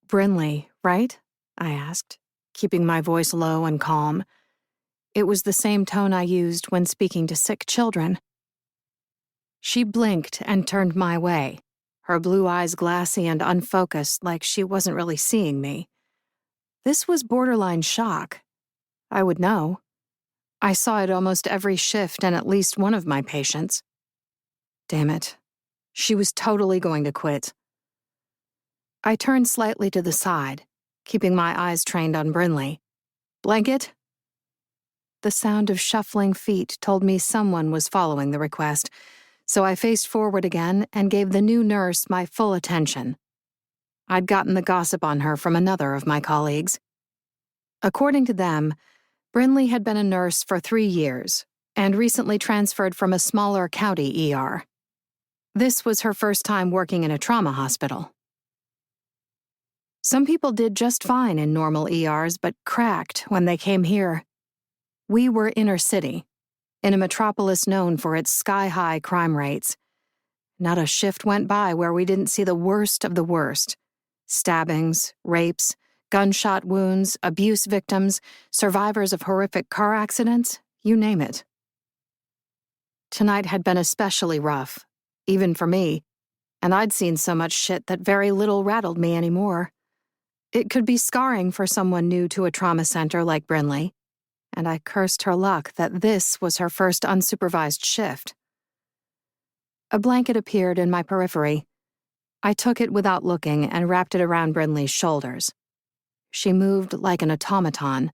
Brinley, right?" I asked, keeping my voice low and calm. It was the same tone I used when speaking to sick children. She blinked and turned my way, her blue eyes glassy and unfocused like she wasn't really seeing me. This was borderline shock. I would know. I saw it almost every shift in at least one of my patients. Damn it. She was totally going to quit. I turned slightly to the side, keeping my eyes trained on Brinley. "Blanket?" The sound of shuffling feet told me someone was following the request, so I faced forward again and gave the new nurse my full attention. I'd gotten the gossip on her from another of my colleagues. According to them, Brinley had been a nurse for 3 years and recently transferred from a smaller county ER. This was her first time working in a trauma hospital. Some people did just fine in normal ERs, but cracked when they came here. We were inner city, in a metropolis known for its sky-high crime rates. Not a shift went by where we didn't see the worst of the worst. Stabbings, rapes, gunshot wounds, abuse victims, survivors of horrific car accidents, you name it. Tonight had been especially rough, even for me, and I'd seen so much shit that very little rattled me anymore. It could be scarring for someone new to a trauma center like Brinley, and I cursed her luck that this was her first unsupervised shift. A blanket appeared in my periphery. I took it without looking and wrapped it around Brinley's shoulders. She moved like an automaton,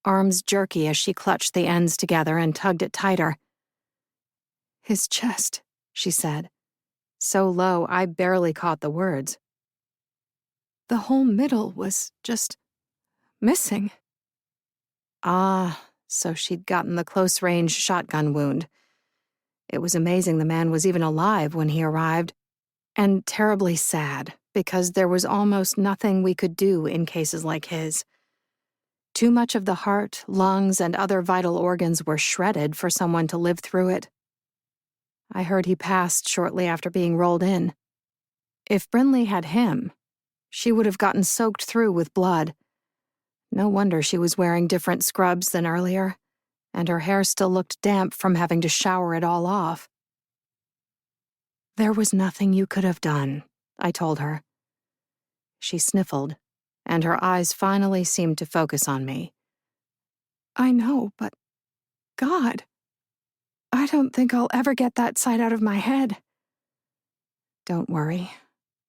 arms jerky as she clutched the ends together and tugged it tighter. "His chest," she said, so low I barely caught the words. "The whole middle was just missing." Ah, so she'd gotten the close-range shotgun wound. It was amazing the man was even alive when he arrived, and terribly sad, because there was almost nothing we could do in cases like his. Too much of the heart, lungs, and other vital organs were shredded for someone to live through it. I heard he passed shortly after being rolled in. If Brinley had him, she would have gotten soaked through with blood. No wonder she was wearing different scrubs than earlier, and her hair still looked damp from having to shower it all off. "There was nothing you could have done," I told her. She sniffled, and her eyes finally seemed to focus on me. "I know, but God, I don't think I'll ever get that sight out of my head." "Don't worry.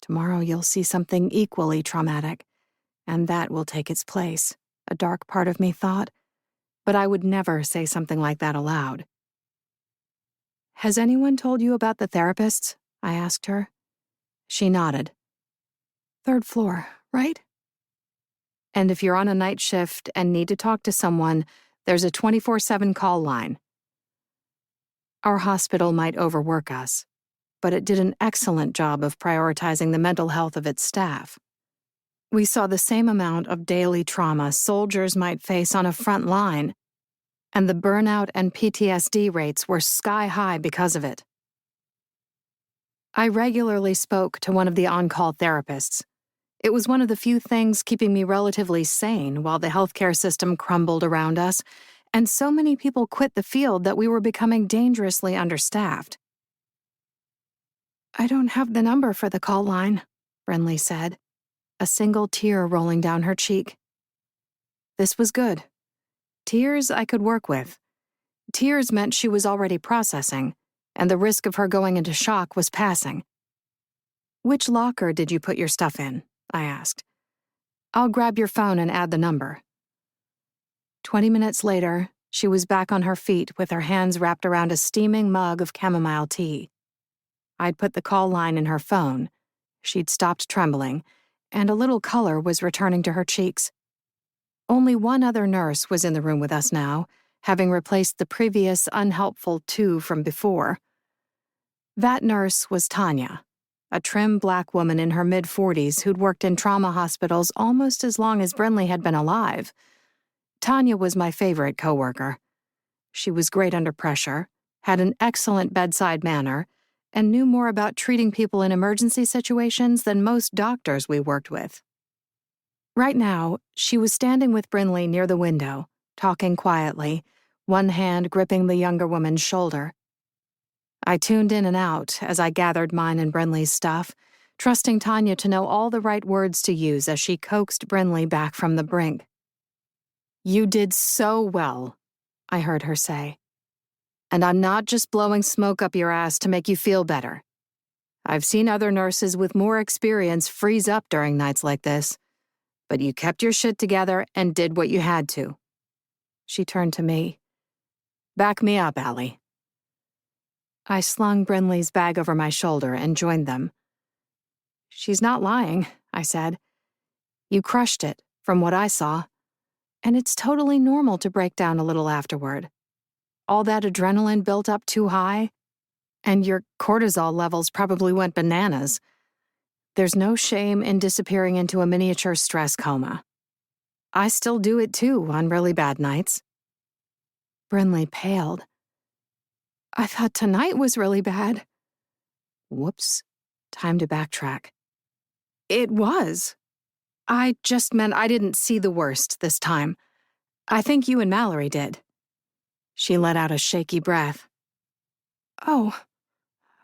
Tomorrow you'll see something equally traumatic, and that will take its place," a dark part of me thought, but I would never say something like that aloud. "Has anyone told you about the therapists?" I asked her. She nodded. "Third floor, right? And if you're on a night shift and need to talk to someone, there's a 24/7 call line." Our hospital might overwork us, but it did an excellent job of prioritizing the mental health of its staff. We saw the same amount of daily trauma soldiers might face on a front line, and the burnout and PTSD rates were sky high because of it. I regularly spoke to one of the on-call therapists. It was one of the few things keeping me relatively sane while the healthcare system crumbled around us, and so many people quit the field that we were becoming dangerously understaffed. "I don't have the number for the call line," Brinley said, a single tear rolling down her cheek. This was good. Tears I could work with. Tears meant she was already processing, and the risk of her going into shock was passing. "Which locker did you put your stuff in?" I asked. "I'll grab your phone and add the number." 20 minutes later, she was back on her feet with her hands wrapped around a steaming mug of chamomile tea. I'd put the call line in her phone. She'd stopped trembling, and a little color was returning to her cheeks. Only one other nurse was in the room with us now, having replaced the previous unhelpful two from before. That nurse was Tanya, a trim black woman in her mid-40s who'd worked in trauma hospitals almost as long as Brinley had been alive. Tanya was my favorite coworker. She was great under pressure, had an excellent bedside manner, and knew more about treating people in emergency situations than most doctors we worked with. Right now, she was standing with Brinley near the window, talking quietly, one hand gripping the younger woman's shoulder. I tuned in and out as I gathered mine and Brinley's stuff, trusting Tanya to know all the right words to use as she coaxed Brinley back from the brink. "You did so well," I heard her say. "And I'm not just blowing smoke up your ass to make you feel better. I've seen other nurses with more experience freeze up during nights like this, but you kept your shit together and did what you had to." She turned to me. "Back me up, Allie." I slung Brinley's bag over my shoulder and joined them. "She's not lying," I said. "You crushed it, from what I saw. And it's totally normal to break down a little afterward. All that adrenaline built up too high, and your cortisol levels probably went bananas. There's no shame in disappearing into a miniature stress coma. I still do it too on really bad nights." Brinley paled. "I thought tonight was really bad." Whoops. Time to backtrack. "It was. I just meant I didn't see the worst this time. I think you and Mallory did." She let out a shaky breath. "Oh,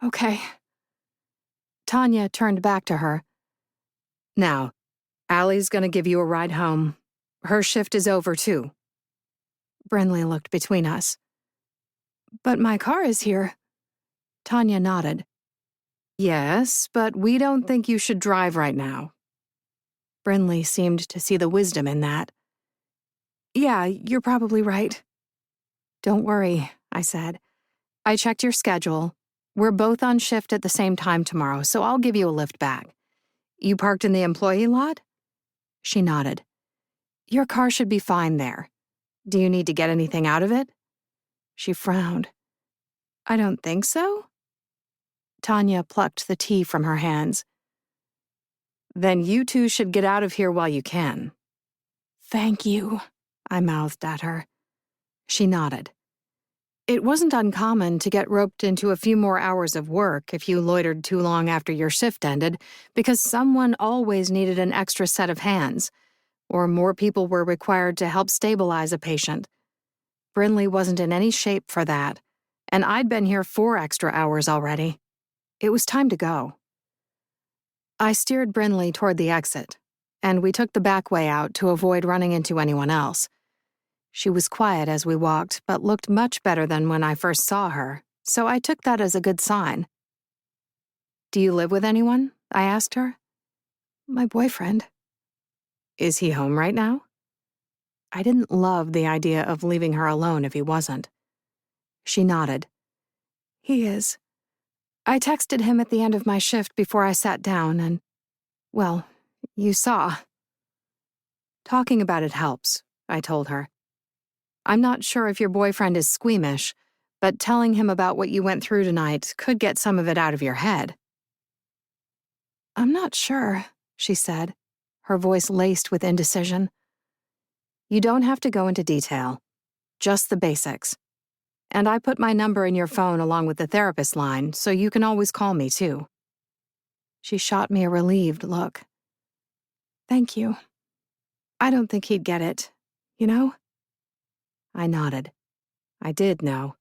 okay." Tanya turned back to her. "Now, Allie's gonna give you a ride home. Her shift is over, too." Brinley looked between us. "But my car is here." Tanya nodded. "Yes, but we don't think you should drive right now." Brinley seemed to see the wisdom in that. "Yeah, you're probably right." "Don't worry," I said. "I checked your schedule. We're both on shift at the same time tomorrow, so I'll give you a lift back. You parked in the employee lot?" She nodded. "Your car should be fine there. Do you need to get anything out of it?" She frowned. "I don't think so." Tanya plucked the tea from her hands. Then you two should get out of here while you can. Thank you, I mouthed at her. She nodded. It wasn't uncommon to get roped into a few more hours of work if you loitered too long after your shift ended, because someone always needed an extra set of hands, or more people were required to help stabilize a patient. Brinley wasn't in any shape for that, and I'd been here 4 extra hours already. It was time to go. I steered Brinley toward the exit, and we took the back way out to avoid running into anyone else. She was quiet as we walked, but looked much better than when I first saw her, so I took that as a good sign. Do you live with anyone? I asked her. My boyfriend. Is he home right now? I didn't love the idea of leaving her alone if he wasn't. She nodded. He is. I texted him at the end of my shift before I sat down and, well, you saw. Talking about it helps, I told her. I'm not sure if your boyfriend is squeamish, but telling him about what you went through tonight could get some of it out of your head. I'm not sure, she said, her voice laced with indecision. You don't have to go into detail, just the basics. And I put my number in your phone along with the therapist line, so you can always call me too. She shot me a relieved look. Thank you. I don't think he'd get it, you know? I nodded. I did know.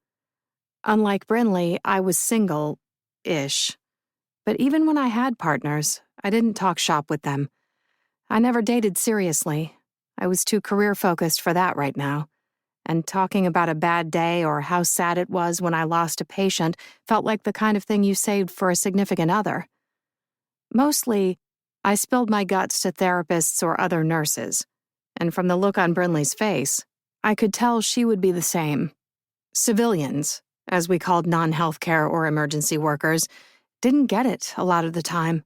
Unlike Brinley, I was single-ish. But even when I had partners, I didn't talk shop with them. I never dated seriously. I was too career-focused for that right now. And talking about a bad day or how sad it was when I lost a patient felt like the kind of thing you saved for a significant other. Mostly, I spilled my guts to therapists or other nurses, and from the look on Brinley's face, I could tell she would be the same. Civilians, as we called non-healthcare or emergency workers, didn't get it a lot of the time.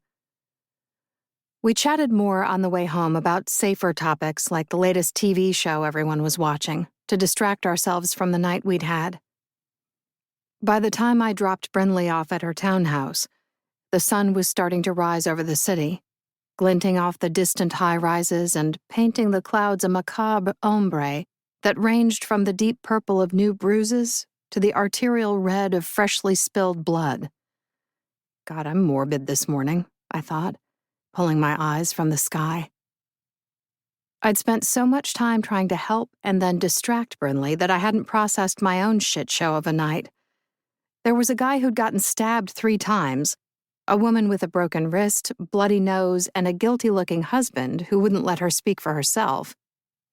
We chatted more on the way home about safer topics like the latest TV show everyone was watching, to distract ourselves from the night we'd had. By the time I dropped Brinley off at her townhouse, the sun was starting to rise over the city, glinting off the distant high-rises and painting the clouds a macabre ombre that ranged from the deep purple of new bruises to the arterial red of freshly spilled blood. God, I'm morbid this morning, I thought, pulling my eyes from the sky. I'd spent so much time trying to help and then distract Brinley that I hadn't processed my own shit show of a night. There was a guy who'd gotten stabbed 3 times, a woman with a broken wrist, bloody nose, and a guilty-looking husband who wouldn't let her speak for herself,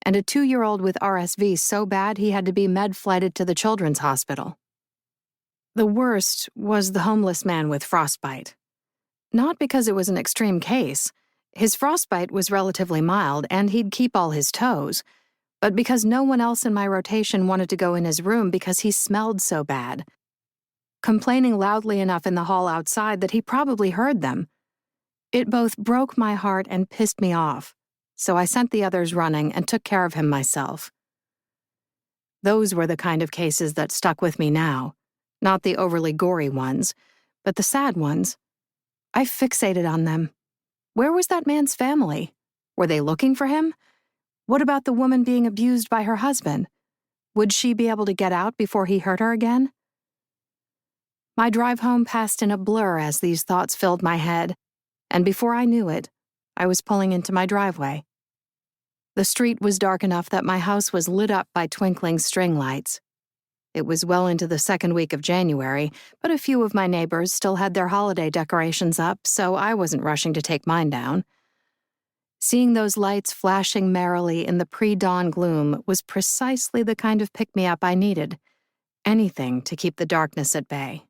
and a 2-year-old with RSV so bad he had to be med-flighted to the children's hospital. The worst was the homeless man with frostbite. Not because it was an extreme case. His frostbite was relatively mild, and he'd keep all his toes, but because no one else in my rotation wanted to go in his room because he smelled so bad, complaining loudly enough in the hall outside that he probably heard them. It both broke my heart and pissed me off, so I sent the others running and took care of him myself. Those were the kind of cases that stuck with me now, not the overly gory ones, but the sad ones. I fixated on them. Where was that man's family? Were they looking for him? What about the woman being abused by her husband? Would she be able to get out before he hurt her again? My drive home passed in a blur as these thoughts filled my head, and before I knew it, I was pulling into my driveway. The street was dark enough that my house was lit up by twinkling string lights. It was well into the second week of January, but a few of my neighbors still had their holiday decorations up, so I wasn't rushing to take mine down. Seeing those lights flashing merrily in the pre-dawn gloom was precisely the kind of pick-me-up I needed. Anything to keep the darkness at bay.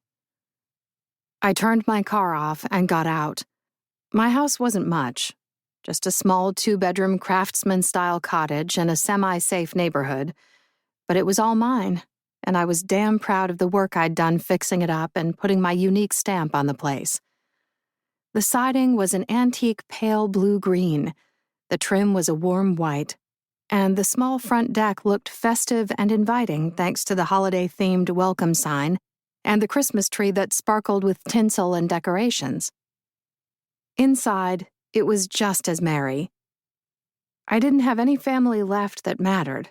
I turned my car off and got out. My house wasn't much, just a small 2-bedroom craftsman-style cottage in a semi-safe neighborhood, but it was all mine, and I was damn proud of the work I'd done fixing it up and putting my unique stamp on the place. The siding was an antique pale blue-green, the trim was a warm white, and the small front deck looked festive and inviting thanks to the holiday-themed welcome sign and the Christmas tree that sparkled with tinsel and decorations. Inside, It was just as merry. I didn't have any family left that mattered,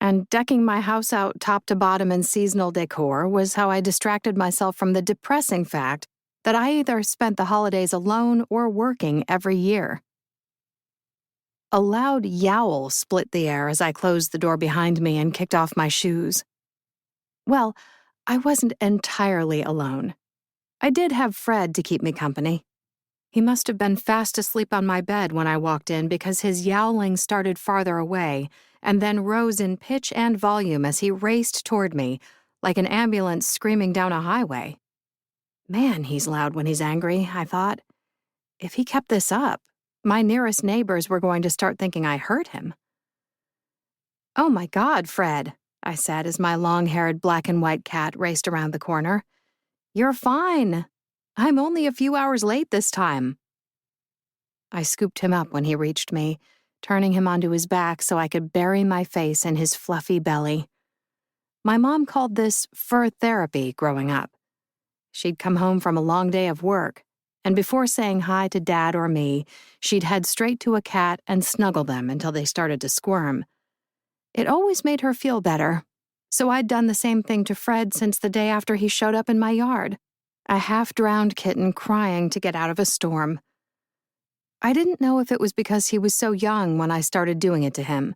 and decking my house out top to bottom in seasonal decor was how I distracted myself from the depressing fact that I either spent the holidays alone or working every year. A loud yowl split the air as I closed the door behind me and kicked off my shoes. Well, I wasn't entirely alone. I did have Fred to keep me company. He must have been fast asleep on my bed when I walked in because his yowling started farther away and then rose in pitch and volume as he raced toward me, like an ambulance screaming down a highway. Man, he's loud when he's angry, I thought. If he kept this up, my nearest neighbors were going to start thinking I hurt him. "Oh my God, Fred," I said as my long-haired black and white cat raced around the corner. "You're fine. I'm only a few hours late this time." I scooped him up when he reached me, turning him onto his back so I could bury my face in his fluffy belly. My mom called this fur therapy growing up. She'd come home from a long day of work, and before saying hi to Dad or me, she'd head straight to a cat and snuggle them until they started to squirm. It always made her feel better, so I'd done the same thing to Fred since the day after he showed up in my yard, a half-drowned kitten crying to get out of a storm. I didn't know if it was because he was so young when I started doing it to him,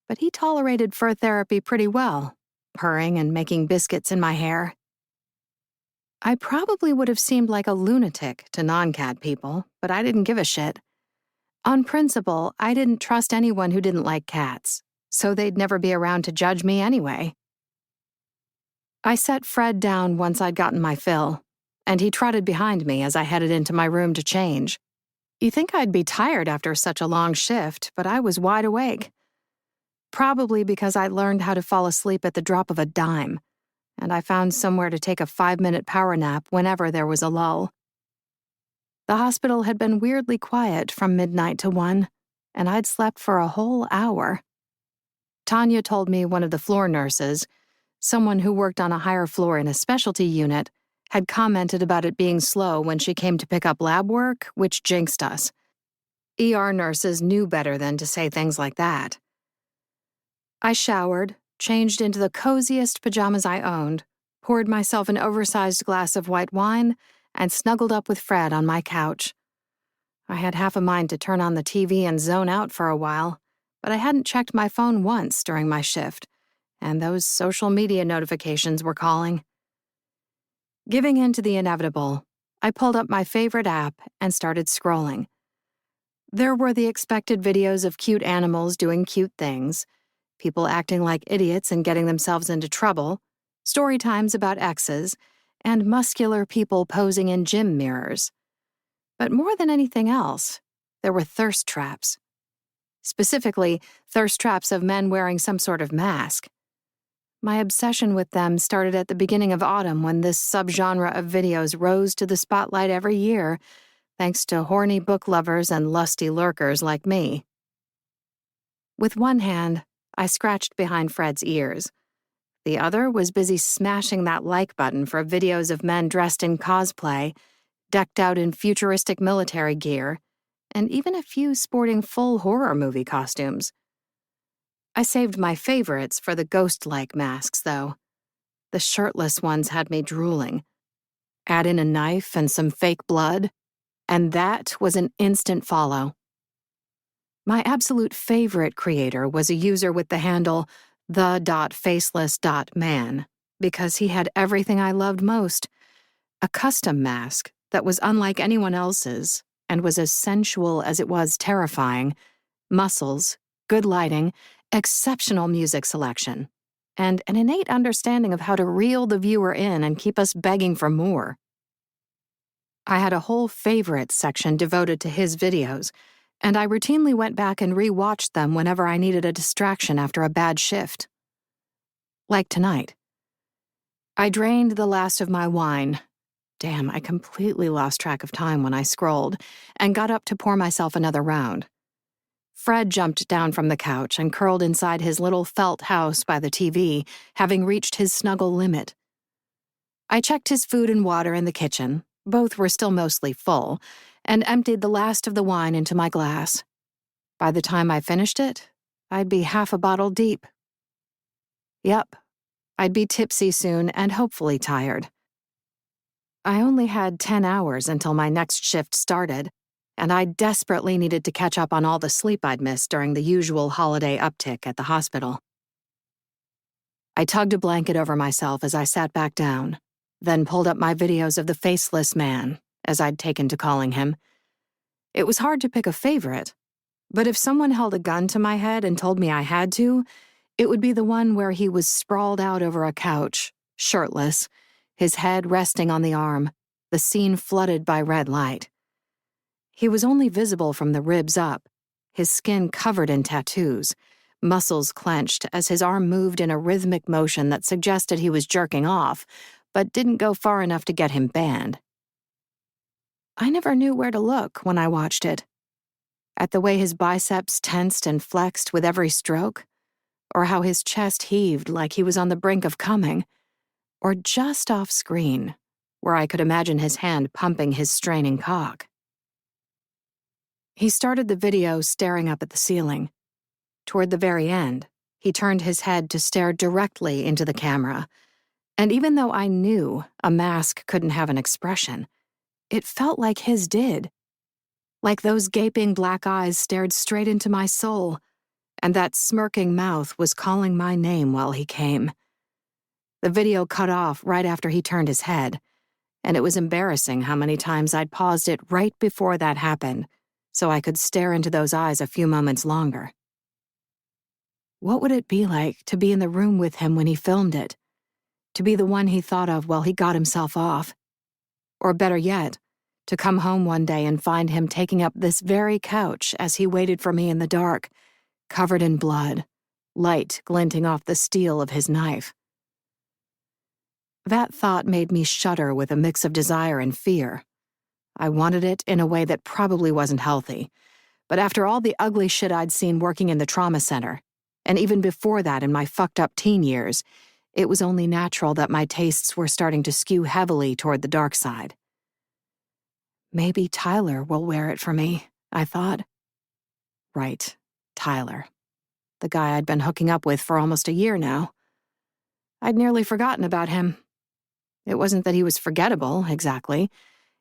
but he tolerated fur therapy pretty well, purring and making biscuits in my hair. I probably would have seemed like a lunatic to non-cat people, but I didn't give a shit. On principle, I didn't trust anyone who didn't like cats, so they'd never be around to judge me anyway. I set Fred down once I'd gotten my fill, and he trotted behind me as I headed into my room to change. You'd think I'd be tired after such a long shift, but I was wide awake. Probably because I learned how to fall asleep at the drop of a dime, and I found somewhere to take a 5-minute power nap whenever there was a lull. The hospital had been weirdly quiet from midnight to 1, and I'd slept for a whole hour. Tanya told me one of the floor nurses, someone who worked on a higher floor in a specialty unit, had commented about it being slow when she came to pick up lab work, which jinxed us. ER nurses knew better than to say things like that. I showered, changed into the coziest pajamas I owned, poured myself an oversized glass of white wine, and snuggled up with Fred on my couch. I had half a mind to turn on the TV and zone out for a while, but I hadn't checked my phone once during my shift, and those social media notifications were calling. Giving in to the inevitable, I pulled up my favorite app and started scrolling. There were the expected videos of cute animals doing cute things, people acting like idiots and getting themselves into trouble, story times about exes, and muscular people posing in gym mirrors. But more than anything else, there were thirst traps. Specifically, thirst traps of men wearing some sort of mask. My obsession with them started at the beginning of autumn when this subgenre of videos rose to the spotlight every year, thanks to horny book lovers and lusty lurkers like me. With one hand, I scratched behind Fred's ears. The other was busy smashing that like button for videos of men dressed in cosplay, decked out in futuristic military gear, and even a few sporting full horror movie costumes. I saved my favorites for the ghost-like masks, though. The shirtless ones had me drooling. Add in a knife and some fake blood, and that was an instant follow. My absolute favorite creator was a user with the handle the.faceless.man, because he had everything I loved most: a custom mask that was unlike anyone else's and was as sensual as it was terrifying, muscles, good lighting, exceptional music selection, and an innate understanding of how to reel the viewer in and keep us begging for more. I had a whole favorites section devoted to his videos, and I routinely went back and re-watched them whenever I needed a distraction after a bad shift. Like tonight. I drained the last of my wine. Damn, I completely lost track of time when I scrolled, and got up to pour myself another round. Fred jumped down from the couch and curled inside his little felt house by the TV, having reached his snuggle limit. I checked his food and water in the kitchen, Both were still mostly full, and emptied the last of the wine into my glass. By the time I finished it, I'd be half a bottle deep. Yep, I'd be tipsy soon and hopefully tired. I only had 10 hours until my next shift started, and I desperately needed to catch up on all the sleep I'd missed during the usual holiday uptick at the hospital. I tugged a blanket over myself as I sat back down, then pulled up my videos of the faceless man, as I'd taken to calling him. It was hard to pick a favorite, but if someone held a gun to my head and told me I had to, it would be the one where he was sprawled out over a couch, shirtless, his head resting on the arm, the scene flooded by red light. He was only visible from the ribs up, his skin covered in tattoos, muscles clenched as his arm moved in a rhythmic motion that suggested he was jerking off, but didn't go far enough to get him banned. I never knew where to look when I watched it. At the way his biceps tensed and flexed with every stroke, or how his chest heaved like he was on the brink of coming, or just off screen, where I could imagine his hand pumping his straining cock. He started the video staring up at the ceiling. Toward the very end, he turned his head to stare directly into the camera, and even though I knew a mask couldn't have an expression, it felt like his did. Like those gaping black eyes stared straight into my soul, and that smirking mouth was calling my name while he came. The video cut off right after he turned his head, and it was embarrassing how many times I'd paused it right before that happened, so I could stare into those eyes a few moments longer. What would it be like to be in the room with him when he filmed it? To be the one he thought of while he got himself off? Or better yet, to come home one day and find him taking up this very couch as he waited for me in the dark, covered in blood, light glinting off the steel of his knife. That thought made me shudder with a mix of desire and fear. I wanted it in a way that probably wasn't healthy, but after all the ugly shit I'd seen working in the trauma center, and even before that in my fucked-up teen years, it was only natural that my tastes were starting to skew heavily toward the dark side. Maybe Tyler will wear it for me, I thought. Right, Tyler. The guy I'd been hooking up with for almost a year now. I'd nearly forgotten about him. It wasn't that he was forgettable, exactly.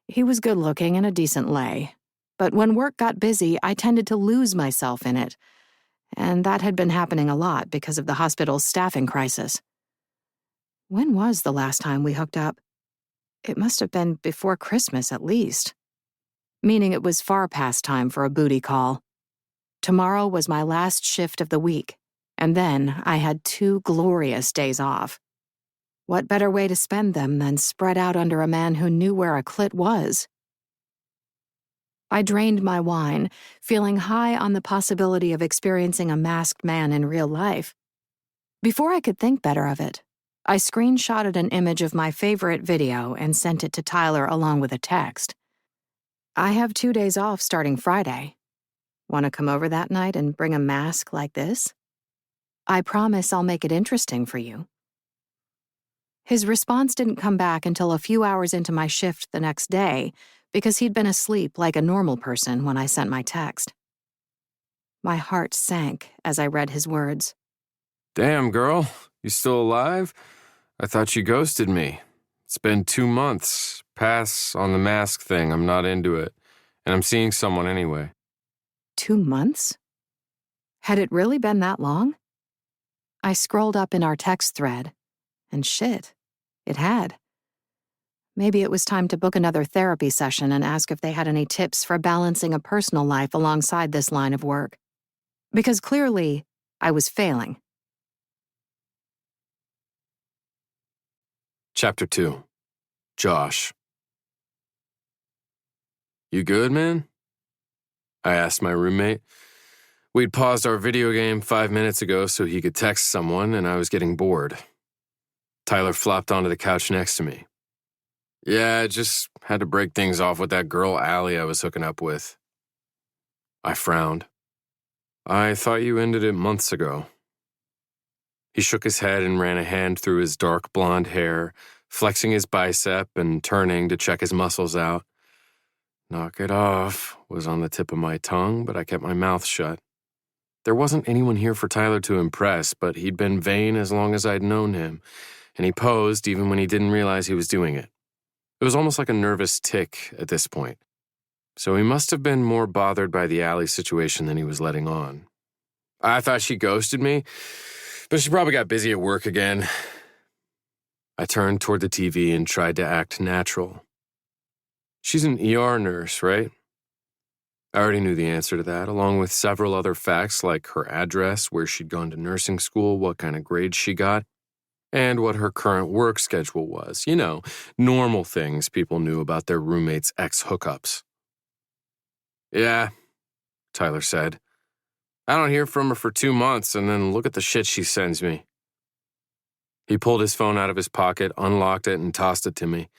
He was good-looking and a decent lay. But when work got busy, I tended to lose myself in it. And that had been happening a lot because of the hospital's staffing crisis. When was the last time we hooked up? It must have been before Christmas at least. Meaning it was far past time for a booty call. Tomorrow was my last shift of the week, and then I had 2 glorious days off. What better way to spend them than spread out under a man who knew where a clit was? I drained my wine, feeling high on the possibility of experiencing a masked man in real life. Before I could think better of it, I screenshotted an image of my favorite video and sent it to Tyler along with a text. I have 2 days off starting Friday. Want to come over that night and bring a mask like this? I promise I'll make it interesting for you. His response didn't come back until a few hours into my shift the next day, because he'd been asleep like a normal person when I sent my text. My heart sank as I read his words. Damn, girl, you still alive? I thought you ghosted me. It's been 2 months. Pass on the mask thing, I'm not into it. And I'm seeing someone anyway. 2 months? Had it really been that long? I scrolled up in our text thread, and shit, it had. Maybe it was time to book another therapy session and ask if they had any tips for balancing a personal life alongside this line of work. Because clearly, I was failing. Chapter 2. Josh. You good, man? I asked my roommate. We'd paused our video game 5 minutes ago so he could text someone, and I was getting bored. Tyler flopped onto the couch next to me. Yeah, I just had to break things off with that girl Allie I was hooking up with. I frowned. I thought you ended it months ago. He shook his head and ran a hand through his dark blonde hair, flexing his bicep and turning to check his muscles out. "Knock it off" was on the tip of my tongue, but I kept my mouth shut. There wasn't anyone here for Tyler to impress, but he'd been vain as long as I'd known him, and he posed even when he didn't realize he was doing it. It was almost like a nervous tic at this point. So he must have been more bothered by the Allie situation than he was letting on. I thought she ghosted me, but she probably got busy at work again. I turned toward the TV and tried to act natural. She's an ER nurse, right? I already knew the answer to that, along with several other facts like her address, where she'd gone to nursing school, what kind of grades she got, and what her current work schedule was. You know, normal things people knew about their roommates' ex-hookups. "Yeah," Tyler said. "I don't hear from her for 2 months, and then look at the shit she sends me." He pulled his phone out of his pocket, unlocked it, and tossed it to me.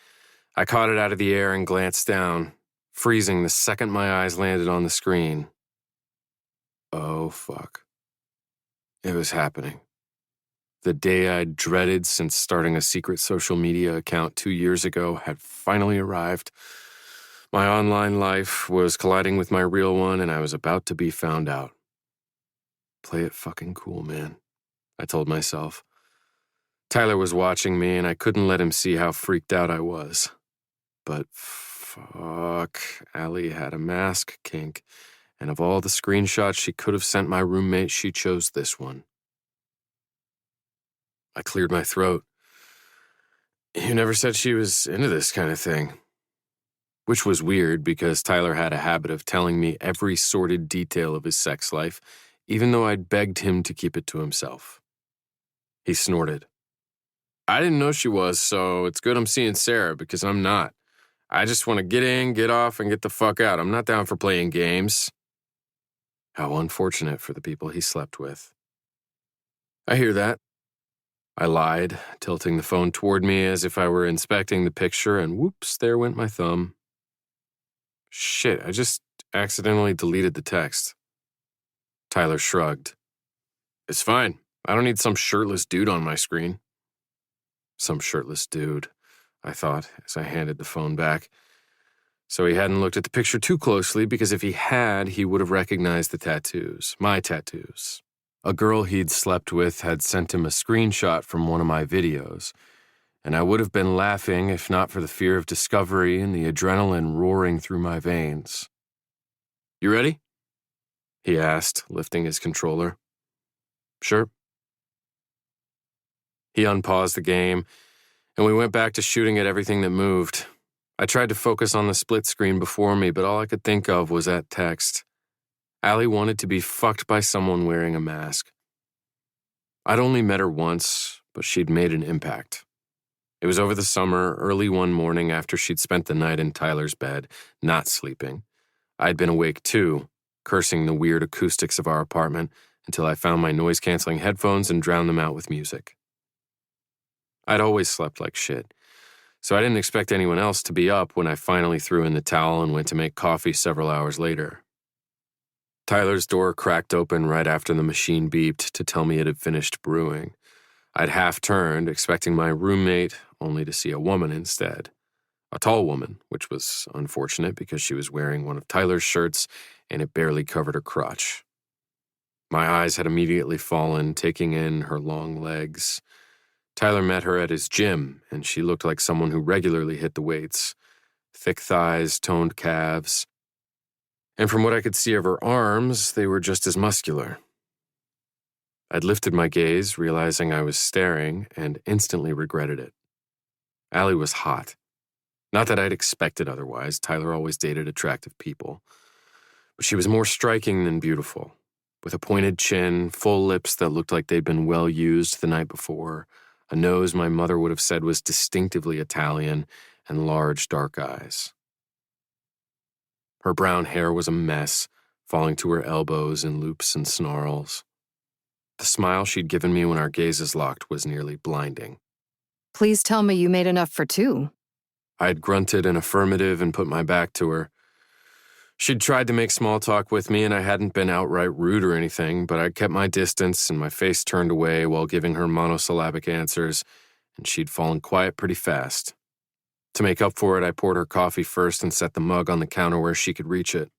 I caught it out of the air and glanced down, freezing the second my eyes landed on the screen. Oh, fuck. It was happening. The day I'd dreaded since starting a secret social media account 2 years ago had finally arrived. My online life was colliding with my real one, and I was about to be found out. Play it fucking cool, man, I told myself. Tyler was watching me, and I couldn't let him see how freaked out I was. But fuck, Allie had a mask kink, and of all the screenshots she could have sent my roommate, she chose this one. I cleared my throat. "You never said she was into this kind of thing." Which was weird because Tyler had a habit of telling me every sordid detail of his sex life, even though I'd begged him to keep it to himself. He snorted. "I didn't know she was, so it's good I'm seeing Sarah because I'm not. I just want to get in, get off, and get the fuck out. I'm not down for playing games." How unfortunate for the people he slept with. "I hear that." I lied, tilting the phone toward me as if I were inspecting the picture, and whoops, there went my thumb. Shit, I just accidentally deleted the text. Tyler shrugged. "It's fine. I don't need some shirtless dude on my screen." Some shirtless dude, I thought as I handed the phone back. So he hadn't looked at the picture too closely, because if he had, he would have recognized the tattoos, my tattoos. A girl he'd slept with had sent him a screenshot from one of my videos, and I would have been laughing if not for the fear of discovery and the adrenaline roaring through my veins. "You ready?" he asked, lifting his controller. "Sure." He unpaused the game, and we went back to shooting at everything that moved. I tried to focus on the split screen before me, but all I could think of was that text. Allie wanted to be fucked by someone wearing a mask. I'd only met her once, but she'd made an impact. It was over the summer, early one morning after she'd spent the night in Tyler's bed, not sleeping. I'd been awake too, cursing the weird acoustics of our apartment until I found my noise-canceling headphones and drowned them out with music. I'd always slept like shit, so I didn't expect anyone else to be up when I finally threw in the towel and went to make coffee several hours later. Tyler's door cracked open right after the machine beeped to tell me it had finished brewing. I'd half-turned, expecting my roommate, only to see a woman instead. A tall woman, which was unfortunate because she was wearing one of Tyler's shirts and it barely covered her crotch. My eyes had immediately fallen, taking in her long legs. Tyler met her at his gym, and she looked like someone who regularly hit the weights. Thick thighs, toned calves. And from what I could see of her arms, they were just as muscular. I'd lifted my gaze, realizing I was staring, and instantly regretted it. Allie was hot. Not that I'd expected otherwise. Tyler always dated attractive people. But she was more striking than beautiful, with a pointed chin, full lips that looked like they'd been well used the night before, a nose my mother would have said was distinctively Italian, and large dark eyes. Her brown hair was a mess, falling to her elbows in loops and snarls. The smile she'd given me when our gazes locked was nearly blinding. Please tell me you made enough for two. I'd grunted an affirmative and put my back to her. She'd tried to make small talk with me, and I hadn't been outright rude or anything, but I'd kept my distance and my face turned away while giving her monosyllabic answers, and she'd fallen quiet pretty fast. To make up for it, I poured her coffee first and set the mug on the counter where she could reach it.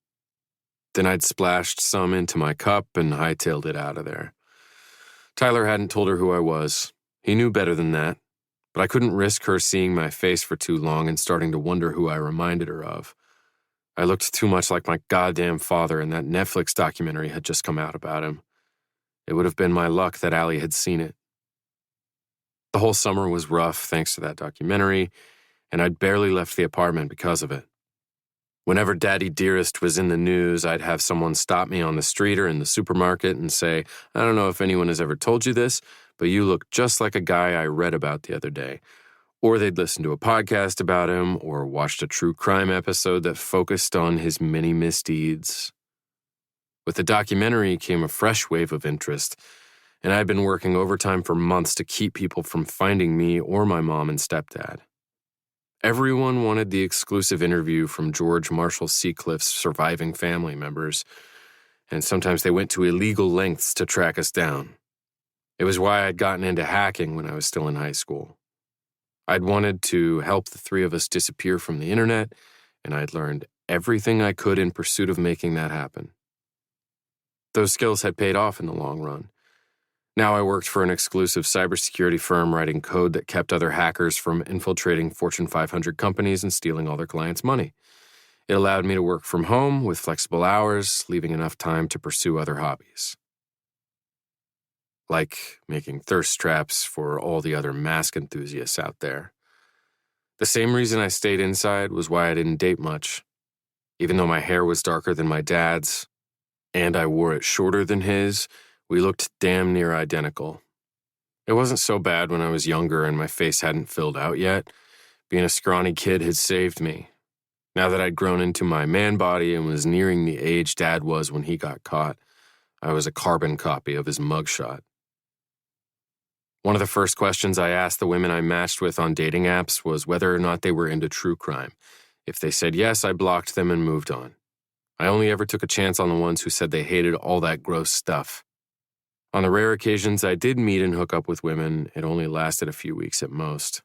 Then I'd splashed some into my cup and hightailed it out of there. Tyler hadn't told her who I was. He knew better than that, but I couldn't risk her seeing my face for too long and starting to wonder who I reminded her of. I looked too much like my goddamn father, and that Netflix documentary had just come out about him. It would have been my luck that Allie had seen it. The whole summer was rough thanks to that documentary, and I'd barely left the apartment because of it. Whenever Daddy Dearest was in the news, I'd have someone stop me on the street or in the supermarket and say, "I don't know if anyone has ever told you this, but you look just like a guy I read about the other day." Or they'd listen to a podcast about him or watched a true crime episode that focused on his many misdeeds. With the documentary came a fresh wave of interest, and I'd been working overtime for months to keep people from finding me or my mom and stepdad. Everyone wanted the exclusive interview from George Marshall Seacliffe's surviving family members, and sometimes they went to illegal lengths to track us down. It was why I'd gotten into hacking when I was still in high school. I'd wanted to help the three of us disappear from the internet, and I'd learned everything I could in pursuit of making that happen. Those skills had paid off in the long run. Now I worked for an exclusive cybersecurity firm writing code that kept other hackers from infiltrating Fortune 500 companies and stealing all their clients' money. It allowed me to work from home with flexible hours, leaving enough time to pursue other hobbies. Like making thirst traps for all the other mask enthusiasts out there. The same reason I stayed inside was why I didn't date much. Even though my hair was darker than my dad's, and I wore it shorter than his, we looked damn near identical. It wasn't so bad when I was younger and my face hadn't filled out yet. Being a scrawny kid had saved me. Now that I'd grown into my man body and was nearing the age Dad was when he got caught, I was a carbon copy of his mugshot. One of the first questions I asked the women I matched with on dating apps was whether or not they were into true crime. If they said yes, I blocked them and moved on. I only ever took a chance on the ones who said they hated all that gross stuff. On the rare occasions I did meet and hook up with women, it only lasted a few weeks at most.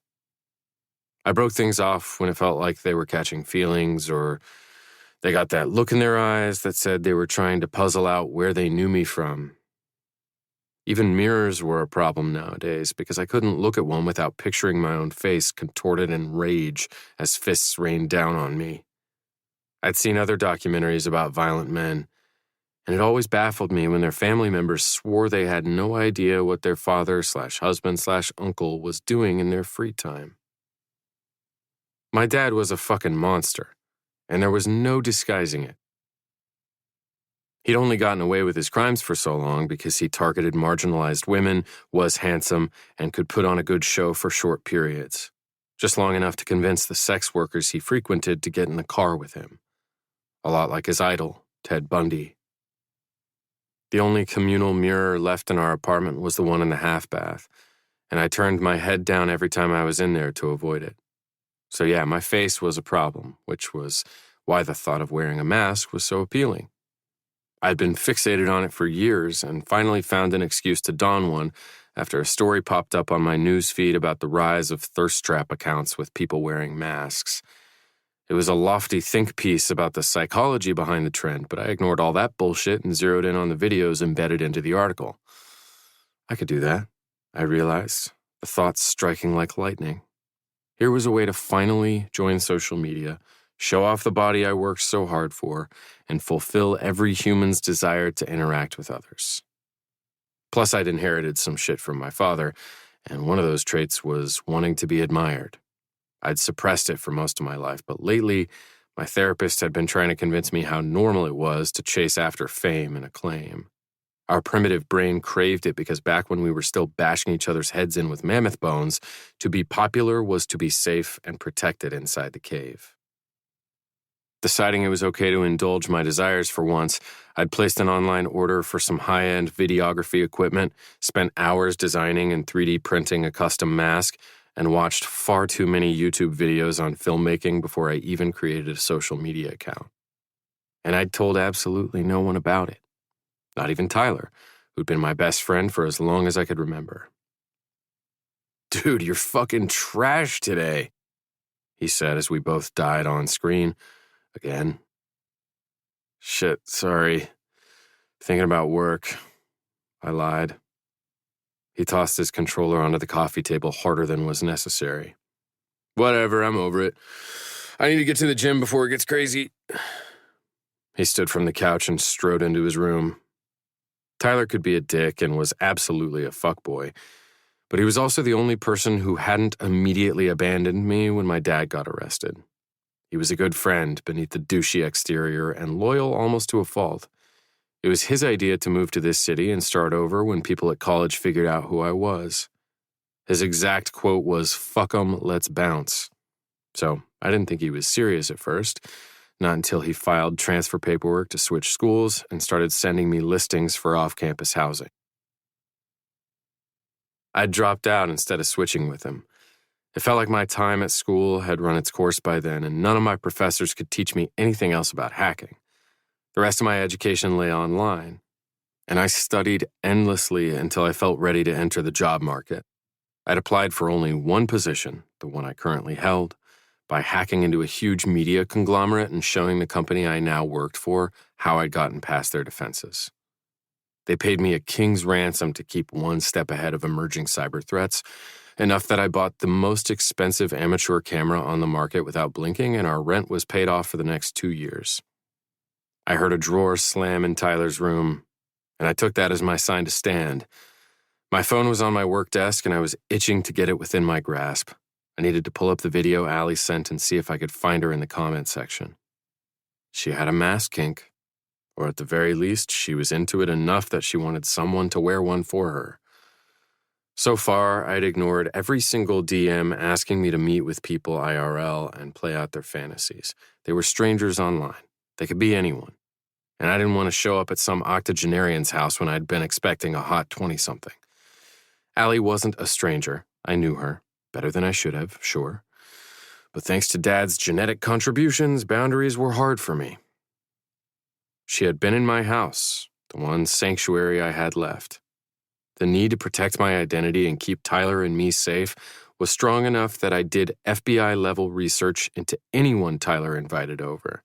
I broke things off when it felt like they were catching feelings or they got that look in their eyes that said they were trying to puzzle out where they knew me from. Even mirrors were a problem nowadays because I couldn't look at one without picturing my own face contorted in rage as fists rained down on me. I'd seen other documentaries about violent men, and it always baffled me when their family members swore they had no idea what their father/husband/uncle was doing in their free time. My dad was a fucking monster, and there was no disguising it. He'd only gotten away with his crimes for so long because he targeted marginalized women, was handsome, and could put on a good show for short periods, just long enough to convince the sex workers he frequented to get in the car with him. A lot like his idol, Ted Bundy. The only communal mirror left in our apartment was the one in the half bath, and I turned my head down every time I was in there to avoid it. So yeah, my face was a problem, which was why the thought of wearing a mask was so appealing. I'd been fixated on it for years and finally found an excuse to don one after a story popped up on my news feed about the rise of thirst trap accounts with people wearing masks. It was a lofty think piece about the psychology behind the trend, but I ignored all that bullshit and zeroed in on the videos embedded into the article. I could do that, I realized, the thoughts striking like lightning. Here was a way to finally join social media, show off the body I worked so hard for, and fulfill every human's desire to interact with others. Plus, I'd inherited some shit from my father, and one of those traits was wanting to be admired. I'd suppressed it for most of my life, but lately, my therapist had been trying to convince me how normal it was to chase after fame and acclaim. Our primitive brain craved it because back when we were still bashing each other's heads in with mammoth bones, to be popular was to be safe and protected inside the cave. Deciding it was okay to indulge my desires for once, I'd placed an online order for some high-end videography equipment, spent hours designing and 3D printing a custom mask, and watched far too many YouTube videos on filmmaking before I even created a social media account. And I'd told absolutely no one about it. Not even Tyler, who'd been my best friend for as long as I could remember. Dude, you're fucking trash today, he said as we both died on screen. Again. Shit, sorry. Thinking about work. I lied. He tossed his controller onto the coffee table harder than was necessary. Whatever, I'm over it. I need to get to the gym before it gets crazy. He stood from the couch and strode into his room. Tyler could be a dick and was absolutely a fuckboy, but he was also the only person who hadn't immediately abandoned me when my dad got arrested. He was a good friend beneath the douchey exterior and loyal almost to a fault. It was his idea to move to this city and start over when people at college figured out who I was. His exact quote was, "Fuck 'em, let's bounce." So I didn't think he was serious at first, not until he filed transfer paperwork to switch schools and started sending me listings for off-campus housing. I'd dropped out instead of switching with him. It felt like my time at school had run its course by then, and none of my professors could teach me anything else about hacking. The rest of my education lay online, and I studied endlessly until I felt ready to enter the job market. I'd applied for only one position, the one I currently held, by hacking into a huge media conglomerate and showing the company I now worked for how I'd gotten past their defenses. They paid me a king's ransom to keep one step ahead of emerging cyber threats, enough that I bought the most expensive amateur camera on the market without blinking, and our rent was paid off for the next 2 years. I heard a drawer slam in Tyler's room, and I took that as my sign to stand. My phone was on my work desk, and I was itching to get it within my grasp. I needed to pull up the video Allie sent and see if I could find her in the comment section. She had a mask kink, or at the very least, she was into it enough that she wanted someone to wear one for her. So far, I'd ignored every single DM asking me to meet with people IRL and play out their fantasies. They were strangers online. They could be anyone. And I didn't want to show up at some octogenarian's house when I'd been expecting a hot 20-something. Allie wasn't a stranger. I knew her. Better than I should have, sure. But thanks to Dad's genetic contributions, boundaries were hard for me. She had been in my house, the one sanctuary I had left. The need to protect my identity and keep Tyler and me safe was strong enough that I did FBI-level research into anyone Tyler invited over.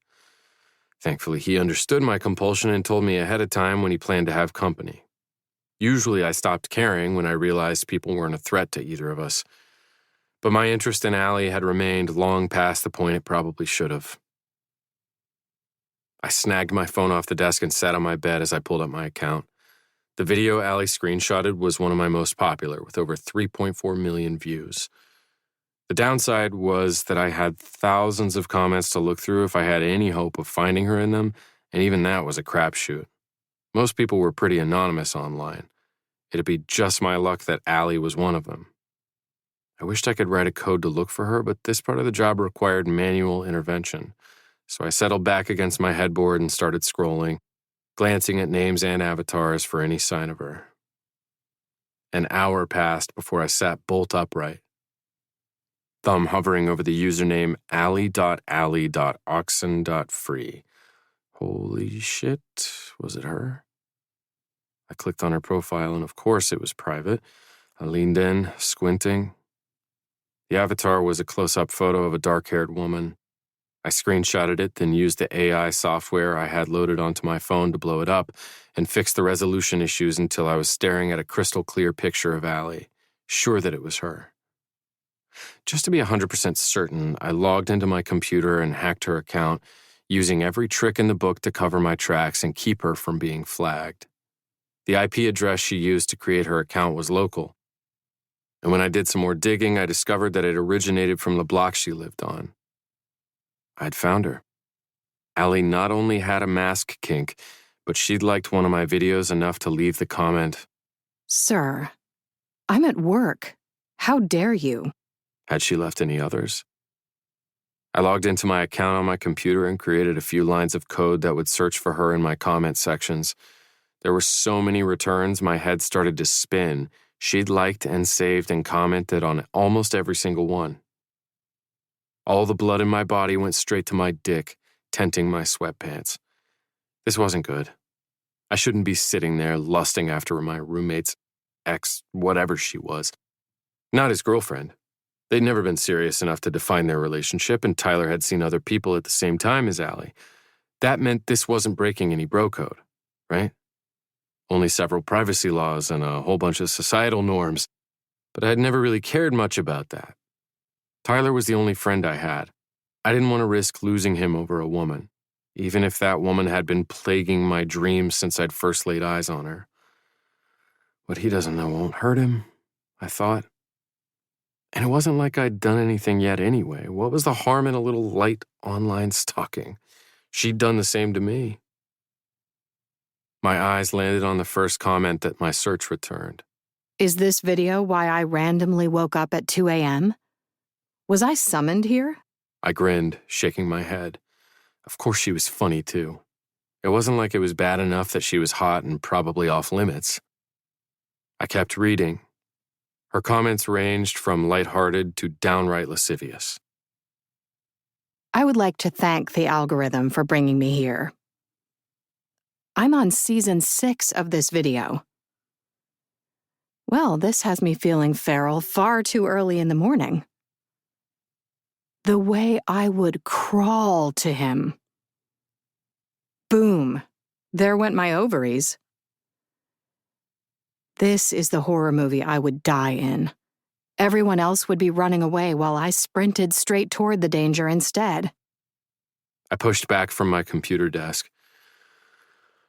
Thankfully, he understood my compulsion and told me ahead of time when he planned to have company. Usually, I stopped caring when I realized people weren't a threat to either of us. But my interest in Allie had remained long past the point it probably should have. I snagged my phone off the desk and sat on my bed as I pulled up my account. The video Allie screenshotted was one of my most popular, with over 3.4 million views. The downside was that I had thousands of comments to look through if I had any hope of finding her in them, and even that was a crapshoot. Most people were pretty anonymous online. It'd be just my luck that Allie was one of them. I wished I could write a code to look for her, but this part of the job required manual intervention. So I settled back against my headboard and started scrolling, glancing at names and avatars for any sign of her. An hour passed before I sat bolt upright, thumb hovering over the username ally.ally.oxen.free. Holy shit, was it her? I clicked on her profile, and of course it was private. I leaned in, squinting. The avatar was a close-up photo of a dark-haired woman. I screenshotted it, then used the AI software I had loaded onto my phone to blow it up and fix the resolution issues until I was staring at a crystal-clear picture of Allie, sure that it was her. Just to be 100% certain, I logged into my computer and hacked her account, using every trick in the book to cover my tracks and keep her from being flagged. The IP address she used to create her account was local. And when I did some more digging, I discovered that it originated from the block she lived on. I'd found her. Allie not only had a mask kink, but she'd liked one of my videos enough to leave the comment, Sir, I'm at work. How dare you? Had she left any others? I logged into my account on my computer and created a few lines of code that would search for her in my comment sections. There were so many returns, my head started to spin. She'd liked and saved and commented on almost every single one. All the blood in my body went straight to my dick, tenting my sweatpants. This wasn't good. I shouldn't be sitting there lusting after my roommate's ex, whatever she was. Not his girlfriend. They'd never been serious enough to define their relationship, and Tyler had seen other people at the same time as Allie. That meant this wasn't breaking any bro code, right? Only several privacy laws and a whole bunch of societal norms, but I had never really cared much about that. Tyler was the only friend I had. I didn't want to risk losing him over a woman, even if that woman had been plaguing my dreams since I'd first laid eyes on her. What he doesn't know won't hurt him, I thought. And it wasn't like I'd done anything yet anyway. What was the harm in a little light online stalking? She'd done the same to me. My eyes landed on the first comment that my search returned. Is this video why I randomly woke up at 2 a.m.? Was I summoned here? I grinned, shaking my head. Of course she was funny, too. It wasn't like it was bad enough that she was hot and probably off limits. I kept reading. Her comments ranged from lighthearted to downright lascivious. I would like to thank the algorithm for bringing me here. I'm on season 6 of this video. Well, this has me feeling feral far too early in the morning. The way I would crawl to him. Boom. There went my ovaries. This is the horror movie I would die in. Everyone else would be running away while I sprinted straight toward the danger instead. I pushed back from my computer desk.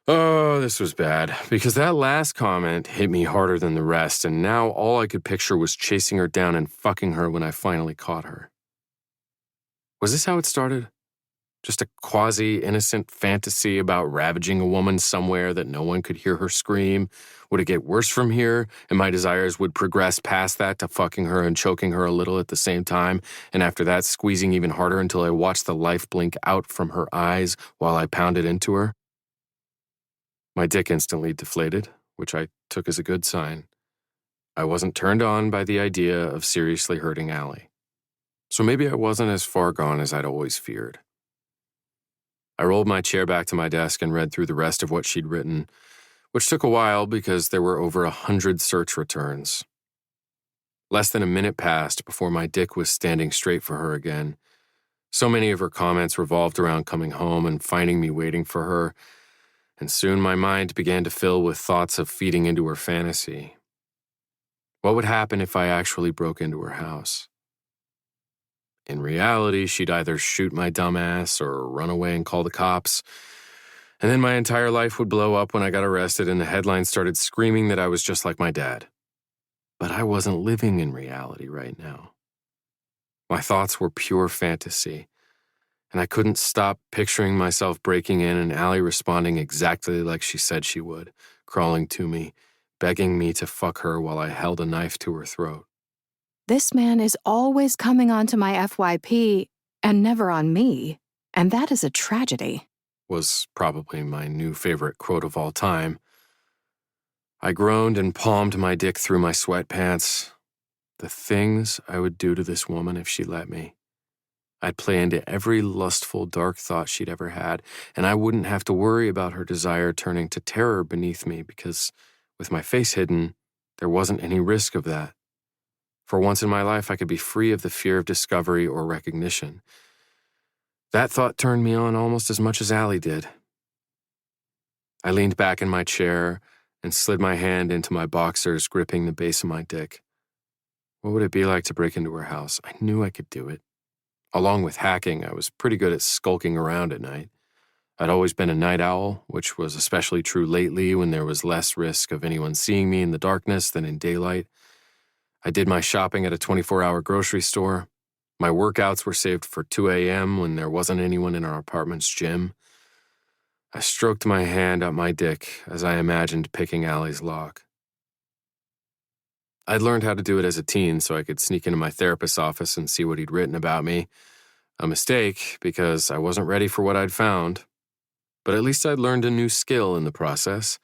Oh, this was bad, because that last comment hit me harder than the rest, and now all I could picture was chasing her down and fucking her when I finally caught her. Was this how it started? Just a quasi-innocent fantasy about ravaging a woman somewhere that no one could hear her scream? Would it get worse from here, and my desires would progress past that to fucking her and choking her a little at the same time, and after that squeezing even harder until I watched the life blink out from her eyes while I pounded into her? My dick instantly deflated, which I took as a good sign. I wasn't turned on by the idea of seriously hurting Allie. So maybe I wasn't as far gone as I'd always feared. I rolled my chair back to my desk and read through the rest of what she'd written, which took a while because there were over 100 search returns. Less than a minute passed before my dick was standing straight for her again. So many of her comments revolved around coming home and finding me waiting for her, and soon my mind began to fill with thoughts of feeding into her fantasy. What would happen if I actually broke into her house? In reality, she'd either shoot my dumb ass or run away and call the cops, and then my entire life would blow up when I got arrested and the headlines started screaming that I was just like my dad. But I wasn't living in reality right now. My thoughts were pure fantasy, and I couldn't stop picturing myself breaking in and Allie responding exactly like she said she would, crawling to me, begging me to fuck her while I held a knife to her throat. This man is always coming onto my FYP and never on me, and that is a tragedy. Was probably my new favorite quote of all time. I groaned and palmed my dick through my sweatpants. The things I would do to this woman if she let me. I'd play into every lustful, dark thought she'd ever had, and I wouldn't have to worry about her desire turning to terror beneath me because, with my face hidden, there wasn't any risk of that. For once in my life, I could be free of the fear of discovery or recognition. That thought turned me on almost as much as Allie did. I leaned back in my chair and slid my hand into my boxers, gripping the base of my dick. What would it be like to break into her house? I knew I could do it. Along with hacking, I was pretty good at skulking around at night. I'd always been a night owl, which was especially true lately when there was less risk of anyone seeing me in the darkness than in daylight. I did my shopping at a 24-hour grocery store. My workouts were saved for 2 a.m. when there wasn't anyone in our apartment's gym. I stroked my hand up my dick as I imagined picking Allie's lock. I'd learned how to do it as a teen so I could sneak into my therapist's office and see what he'd written about me. A mistake, because I wasn't ready for what I'd found. But at least I'd learned a new skill in the process.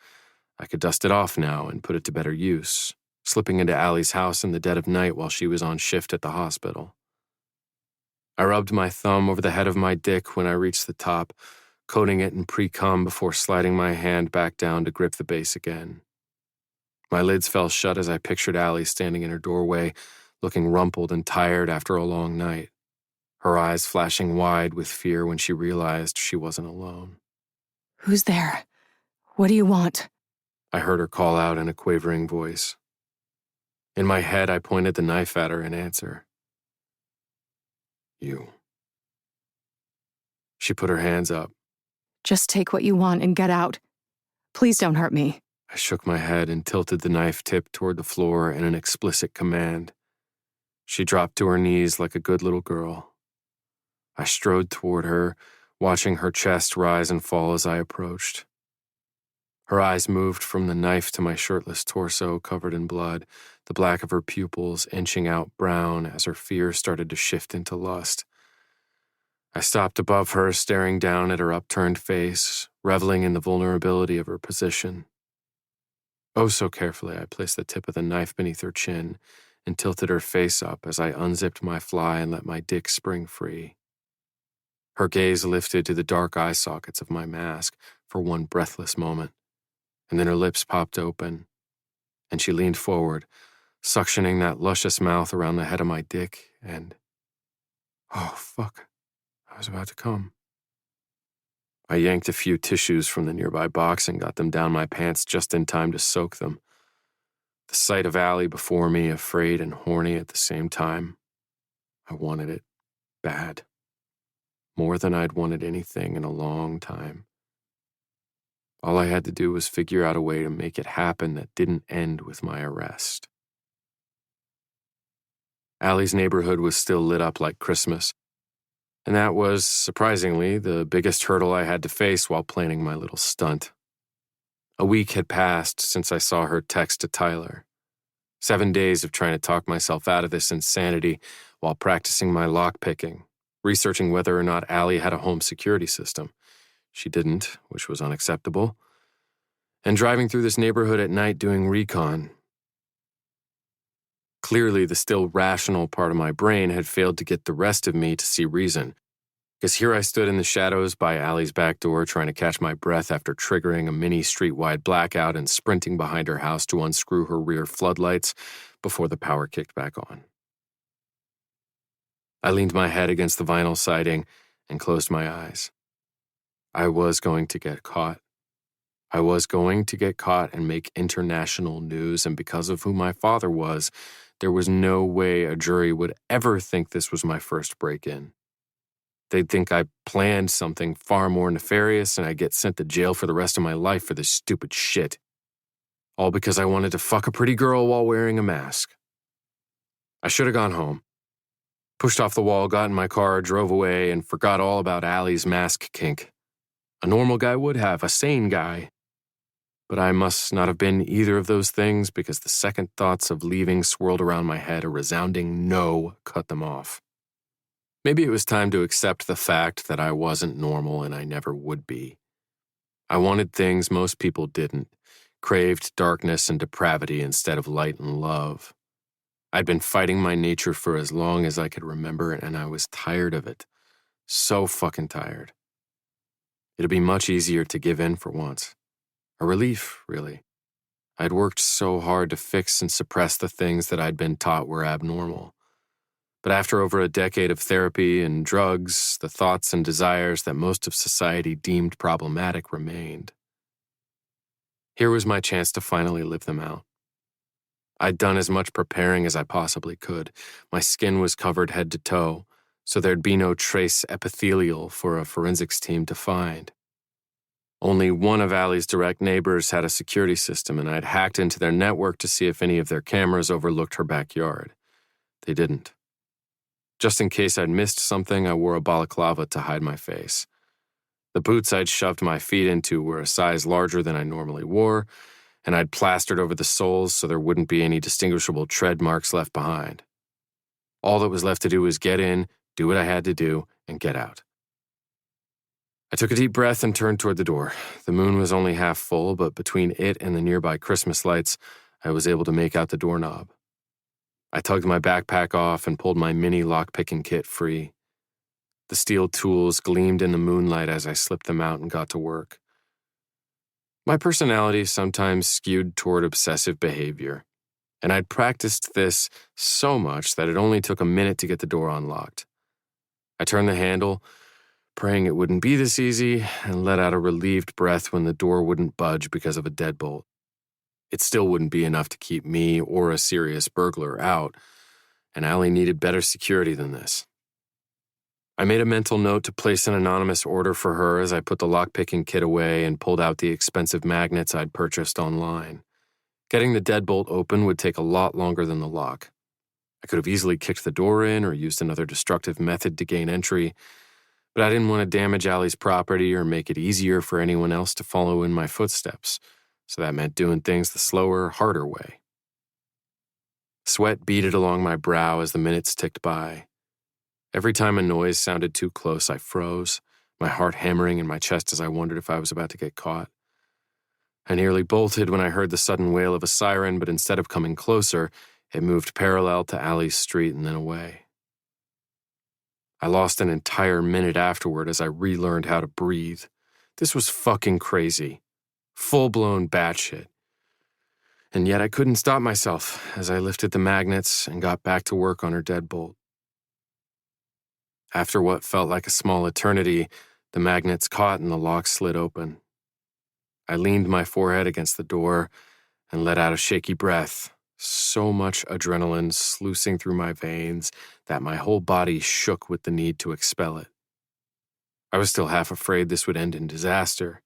I could dust it off now and put it to better use, slipping into Allie's house in the dead of night while she was on shift at the hospital. I rubbed my thumb over the head of my dick when I reached the top, coating it in pre-cum before sliding my hand back down to grip the base again. My lids fell shut as I pictured Allie standing in her doorway, looking rumpled and tired after a long night, her eyes flashing wide with fear when she realized she wasn't alone. Who's there? What do you want? I heard her call out in a quavering voice. In my head, I pointed the knife at her in answer. You. She put her hands up. Just take what you want and get out. Please don't hurt me. I shook my head and tilted the knife tip toward the floor in an explicit command. She dropped to her knees like a good little girl. I strode toward her, watching her chest rise and fall as I approached. Her eyes moved from the knife to my shirtless torso covered in blood, the black of her pupils inching out brown as her fear started to shift into lust. I stopped above her, staring down at her upturned face, reveling in the vulnerability of her position. Oh, so carefully, I placed the tip of the knife beneath her chin and tilted her face up as I unzipped my fly and let my dick spring free. Her gaze lifted to the dark eye sockets of my mask for one breathless moment, and then her lips popped open, and she leaned forward, suctioning that luscious mouth around the head of my dick, and... oh, fuck. I was about to come. I yanked a few tissues from the nearby box and got them down my pants just in time to soak them. The sight of Allie before me, afraid and horny at the same time. I wanted it. Bad. More than I'd wanted anything in a long time. All I had to do was figure out a way to make it happen that didn't end with my arrest. Allie's neighborhood was still lit up like Christmas, and that was, surprisingly, the biggest hurdle I had to face while planning my little stunt. A week had passed since I saw her text to Tyler. 7 days of trying to talk myself out of this insanity while practicing my lockpicking, researching whether or not Allie had a home security system. She didn't, which was unacceptable. And driving through this neighborhood at night doing recon. Clearly, the still rational part of my brain had failed to get the rest of me to see reason, because here I stood in the shadows by Allie's back door trying to catch my breath after triggering a mini street-wide blackout and sprinting behind her house to unscrew her rear floodlights before the power kicked back on. I leaned my head against the vinyl siding and closed my eyes. I was going to get caught. I was going to get caught and make international news, and because of who my father was, there was no way a jury would ever think this was my first break-in. They'd think I planned something far more nefarious and I'd get sent to jail for the rest of my life for this stupid shit. All because I wanted to fuck a pretty girl while wearing a mask. I should have gone home. Pushed off the wall, got in my car, drove away, and forgot all about Allie's mask kink. A normal guy would have, a sane guy. But I must not have been either of those things because the second thoughts of leaving swirled around my head. A resounding no cut them off. Maybe it was time to accept the fact that I wasn't normal and I never would be. I wanted things most people didn't, craved darkness and depravity instead of light and love. I'd been fighting my nature for as long as I could remember, and I was tired of it. So fucking tired. It'd be much easier to give in for once. A relief, really. I'd worked so hard to fix and suppress the things that I'd been taught were abnormal. But after over a decade of therapy and drugs, the thoughts and desires that most of society deemed problematic remained. Here was my chance to finally live them out. I'd done as much preparing as I possibly could. My skin was covered head to toe, so there'd be no trace epithelial for a forensics team to find. Only one of Allie's direct neighbors had a security system, and I'd hacked into their network to see if any of their cameras overlooked her backyard. They didn't. Just in case I'd missed something, I wore a balaclava to hide my face. The boots I'd shoved my feet into were a size larger than I normally wore, and I'd plastered over the soles so there wouldn't be any distinguishable tread marks left behind. All that was left to do was get in, do what I had to do, and get out. I took a deep breath and turned toward the door. The moon was only half full, but between it and the nearby Christmas lights, I was able to make out the doorknob. I tugged my backpack off and pulled my mini lockpicking kit free. The steel tools gleamed in the moonlight as I slipped them out and got to work. My personality sometimes skewed toward obsessive behavior, and I'd practiced this so much that it only took a minute to get the door unlocked. I turned the handle, praying it wouldn't be this easy, and let out a relieved breath when the door wouldn't budge because of a deadbolt. It still wouldn't be enough to keep me or a serious burglar out, and Allie needed better security than this. I made a mental note to place an anonymous order for her as I put the lockpicking kit away and pulled out the expensive magnets I'd purchased online. Getting the deadbolt open would take a lot longer than the lock. I could have easily kicked the door in or used another destructive method to gain entry, but I didn't want to damage Allie's property or make it easier for anyone else to follow in my footsteps, so that meant doing things the slower, harder way. Sweat beaded along my brow as the minutes ticked by. Every time a noise sounded too close, I froze, my heart hammering in my chest as I wondered if I was about to get caught. I nearly bolted when I heard the sudden wail of a siren, but instead of coming closer, it moved parallel to Allie's street and then away. I lost an entire minute afterward as I relearned how to breathe. This was fucking crazy. Full-blown batshit. And yet I couldn't stop myself as I lifted the magnets and got back to work on her deadbolt. After what felt like a small eternity, the magnets caught and the lock slid open. I leaned my forehead against the door and let out a shaky breath, so much adrenaline sluicing through my veins that my whole body shook with the need to expel it. I was still half afraid this would end in disaster,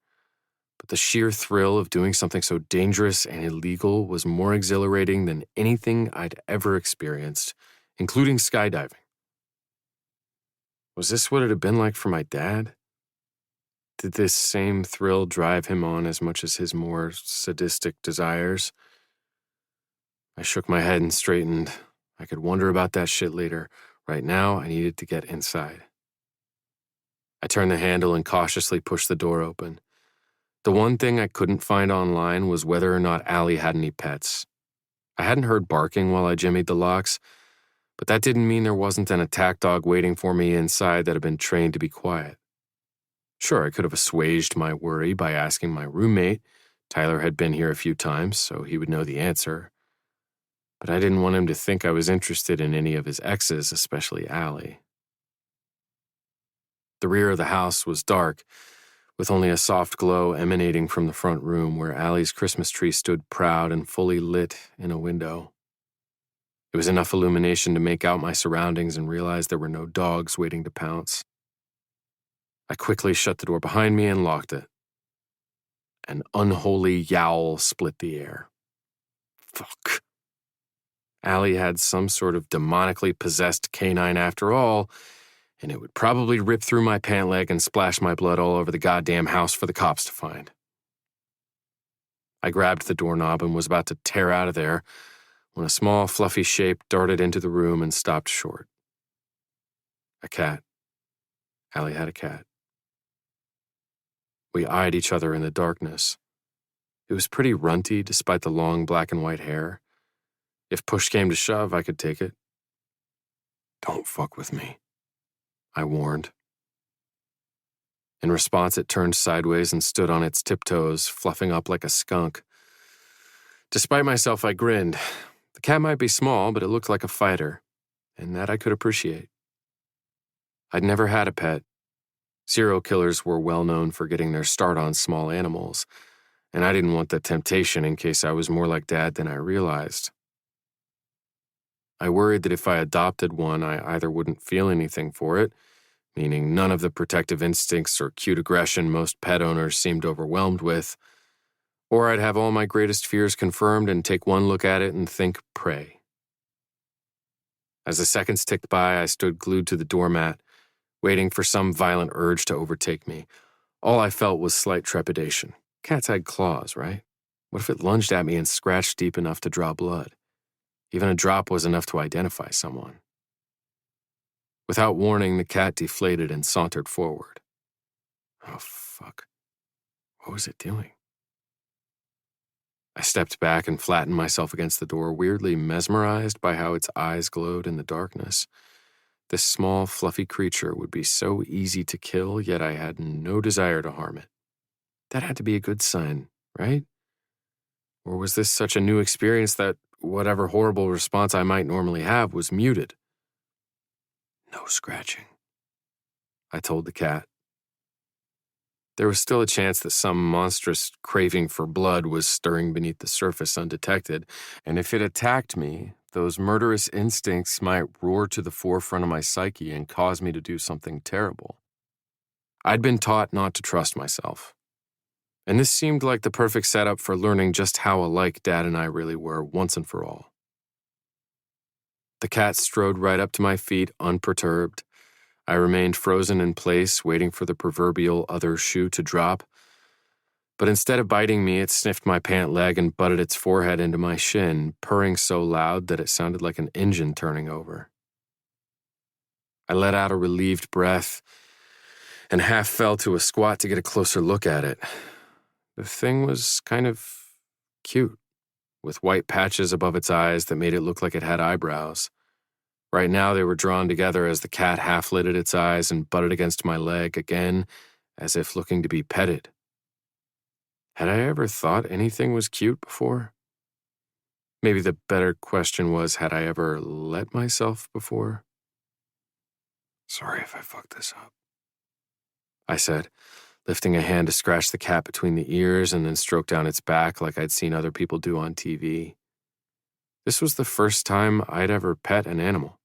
but the sheer thrill of doing something so dangerous and illegal was more exhilarating than anything I'd ever experienced, including skydiving. Was this what it had been like for my dad? Did this same thrill drive him on as much as his more sadistic desires? I shook my head and straightened. I could wonder about that shit later. Right now, I needed to get inside. I turned the handle and cautiously pushed the door open. The one thing I couldn't find online was whether or not Allie had any pets. I hadn't heard barking while I jimmied the locks, but that didn't mean there wasn't an attack dog waiting for me inside that had been trained to be quiet. Sure, I could have assuaged my worry by asking my roommate. Tyler had been here a few times, so he would know the answer. But I didn't want him to think I was interested in any of his exes, especially Allie. The rear of the house was dark, with only a soft glow emanating from the front room where Allie's Christmas tree stood proud and fully lit in a window. It was enough illumination to make out my surroundings and realize there were no dogs waiting to pounce. I quickly shut the door behind me and locked it. An unholy yowl split the air. Fuck. Allie had some sort of demonically possessed canine after all, and it would probably rip through my pant leg and splash my blood all over the goddamn house for the cops to find. I grabbed the doorknob and was about to tear out of there when a small, fluffy shape darted into the room and stopped short. A cat. Allie had a cat. We eyed each other in the darkness. It was pretty runty despite the long black and white hair. If push came to shove, I could take it. Don't fuck with me, I warned. In response, it turned sideways and stood on its tiptoes, fluffing up like a skunk. Despite myself, I grinned. The cat might be small, but it looked like a fighter, and that I could appreciate. I'd never had a pet. Serial killers were well known for getting their start on small animals, and I didn't want the temptation in case I was more like Dad than I realized. I worried that if I adopted one, I either wouldn't feel anything for it, meaning none of the protective instincts or cute aggression most pet owners seemed overwhelmed with, or I'd have all my greatest fears confirmed and take one look at it and think prey. As the seconds ticked by, I stood glued to the doormat, waiting for some violent urge to overtake me. All I felt was slight trepidation. Cats had claws, right? What if it lunged at me and scratched deep enough to draw blood? Even a drop was enough to identify someone. Without warning, the cat deflated and sauntered forward. Oh, fuck. What was it doing? I stepped back and flattened myself against the door, weirdly mesmerized by how its eyes glowed in the darkness. This small, fluffy creature would be so easy to kill, yet I had no desire to harm it. That had to be a good sign, right? Or was this such a new experience that whatever horrible response I might normally have was muted. No scratching, I told the cat. There was still a chance that some monstrous craving for blood was stirring beneath the surface undetected, and if it attacked me, those murderous instincts might roar to the forefront of my psyche and cause me to do something terrible. I'd been taught not to trust myself, and this seemed like the perfect setup for learning just how alike Dad and I really were once and for all. The cat strode right up to my feet, unperturbed. I remained frozen in place, waiting for the proverbial other shoe to drop. But instead of biting me, it sniffed my pant leg and butted its forehead into my shin, purring so loud that it sounded like an engine turning over. I let out a relieved breath and half fell to a squat to get a closer look at it. The thing was kind of cute, with white patches above its eyes that made it look like it had eyebrows. Right now they were drawn together as the cat half-lidded its eyes and butted against my leg again, as if looking to be petted. Had I ever thought anything was cute before? Maybe the better question was, had I ever let myself before? Sorry if I fucked this up, I said, lifting a hand to scratch the cat between the ears and then stroke down its back like I'd seen other people do on TV. This was the first time I'd ever pet an animal,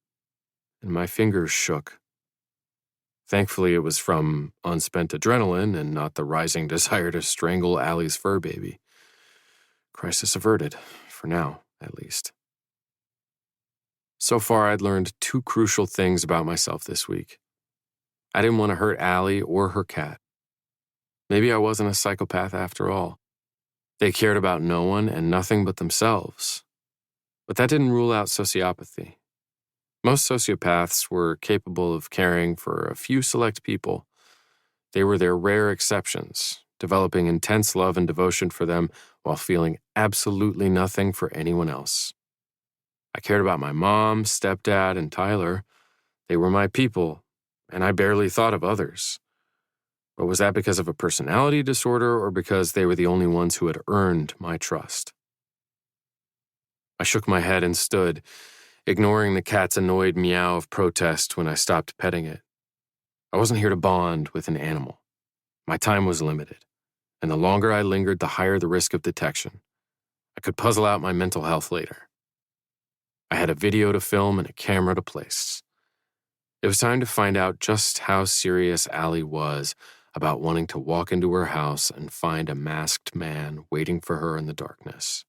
and my fingers shook. Thankfully, it was from unspent adrenaline and not the rising desire to strangle Allie's fur baby. Crisis averted, for now, at least. So far, I'd learned two crucial things about myself this week. I didn't want to hurt Allie or her cat. Maybe I wasn't a psychopath after all. They cared about no one and nothing but themselves. But that didn't rule out sociopathy. Most sociopaths were capable of caring for a few select people. They were their rare exceptions, developing intense love and devotion for them while feeling absolutely nothing for anyone else. I cared about my mom, stepdad, and Tyler. They were my people, and I barely thought of others. But was that because of a personality disorder or because they were the only ones who had earned my trust? I shook my head and stood, ignoring the cat's annoyed meow of protest when I stopped petting it. I wasn't here to bond with an animal. My time was limited, and the longer I lingered, the higher the risk of detection. I could puzzle out my mental health later. I had a video to film and a camera to place. It was time to find out just how serious Allie was about wanting to walk into her house and find a masked man waiting for her in the darkness.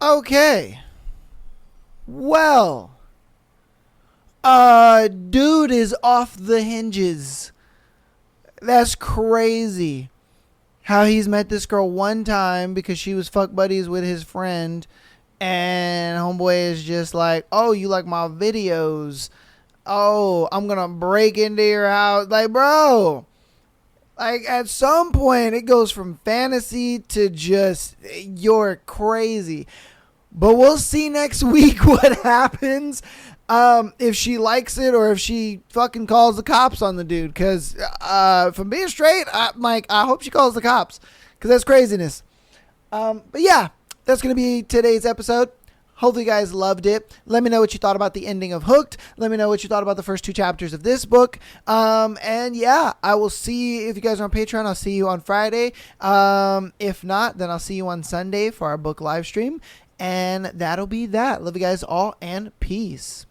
Okay. Well, dude is off the hinges. That's crazy. How he's met this girl one time because she was fuck buddies with his friend, and homeboy is just like, oh, you like my videos? Oh, I'm gonna break into your house. Like, bro, like at some point it goes from fantasy to just, you're crazy. But we'll see next week what happens. If she likes it or if she fucking calls the cops on the dude. Because if I'm being straight, I hope she calls the cops. Because that's craziness. But yeah, that's going to be today's episode. Hopefully you guys loved it. Let me know what you thought about the ending of Hooked. Let me know what you thought about the first 2 chapters of this book. And yeah, I will see, if you guys are on Patreon, I'll see you on Friday. If not, then I'll see you on Sunday for our book live stream. And that'll be that. Love you guys all, and peace.